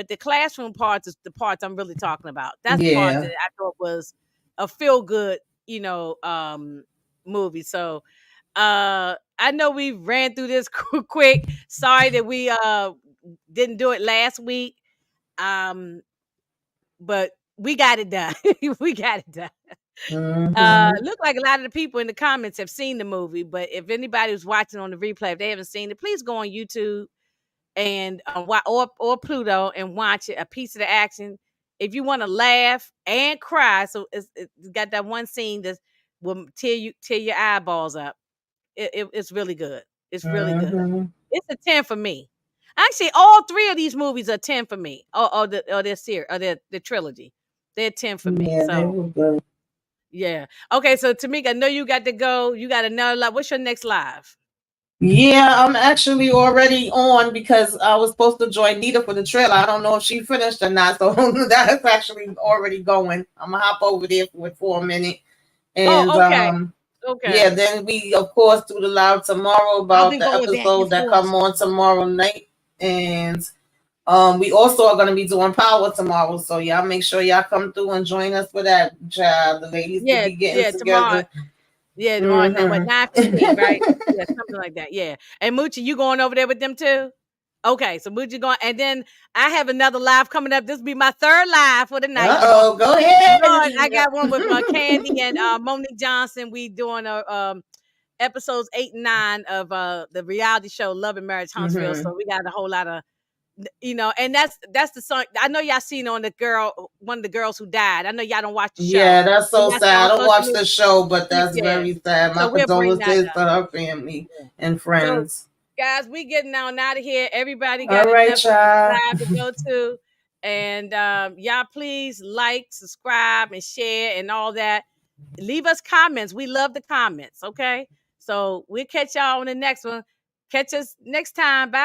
the classroom parts is the parts I'm really talking about. That's the part that Yeah. I thought was a feel good, movie. So, I know we ran through this quick. Sorry that we didn't do it last week. Um, but we got it done. We got it done. hmm Look like a lot of the people in the comments have seen the movie, but if anybody who's watching on the replay, if they haven't seen it, please go on YouTube and or Pluto and watch it. A piece of the action. If you want to laugh and cry, so it's got that one scene that will tear your eyeballs up. It's really good. It's really good. hmm It's a 10 for me. Actually, all three of these movies are 10 for me. Or their series or the trilogy. They're 10 for me. Yeah, they So were good. yeah. Okay, so Tamika, I know you got to go. You got another live. What's your next live? Yeah, I'm actually already on because I was supposed to join Nita for the trailer. I don't know if she finished or not, so that's actually already going. I'm gonna hop over there for a minute, and Oh, okay. yeah, Okay. then we of course do the live tomorrow I'll about be the going back and episode that forth. come on tomorrow night, and we also are gonna be doing Power tomorrow. So y'all make sure y'all come through and join us for that. Child, the ladies will Yeah, be getting yeah, tomorrow. together. Yeah, tomorrow at what, hmm 9:15, right? Yeah, something like that. Yeah. And Moochie, you going over there with them too? Okay, so Moochie going, and then I have another live coming up. This will be my third live for the night, y'all. Go ahead. Lord, I got one with Candy and Monique Johnson. We doing episodes 8 and 9 of the reality show Love and Marriage Huntsville. hmm So we got a whole lot of and that's the song. I know y'all seen on one of the girls who died. I know y'all don't watch the show. Yeah, that's But so y'all see sad. on I don't social watch media. the show, but that's Yeah. very sad. My So we'll bring that condolences up. to her family Yeah. and So friends. guys, we getting on out of here. Everybody got All right, another child. live to go to. And y'all please like, subscribe, and share and all that. Leave us comments. We love the comments. Okay. So we'll catch y'all on the next one. Catch us next time. Bye.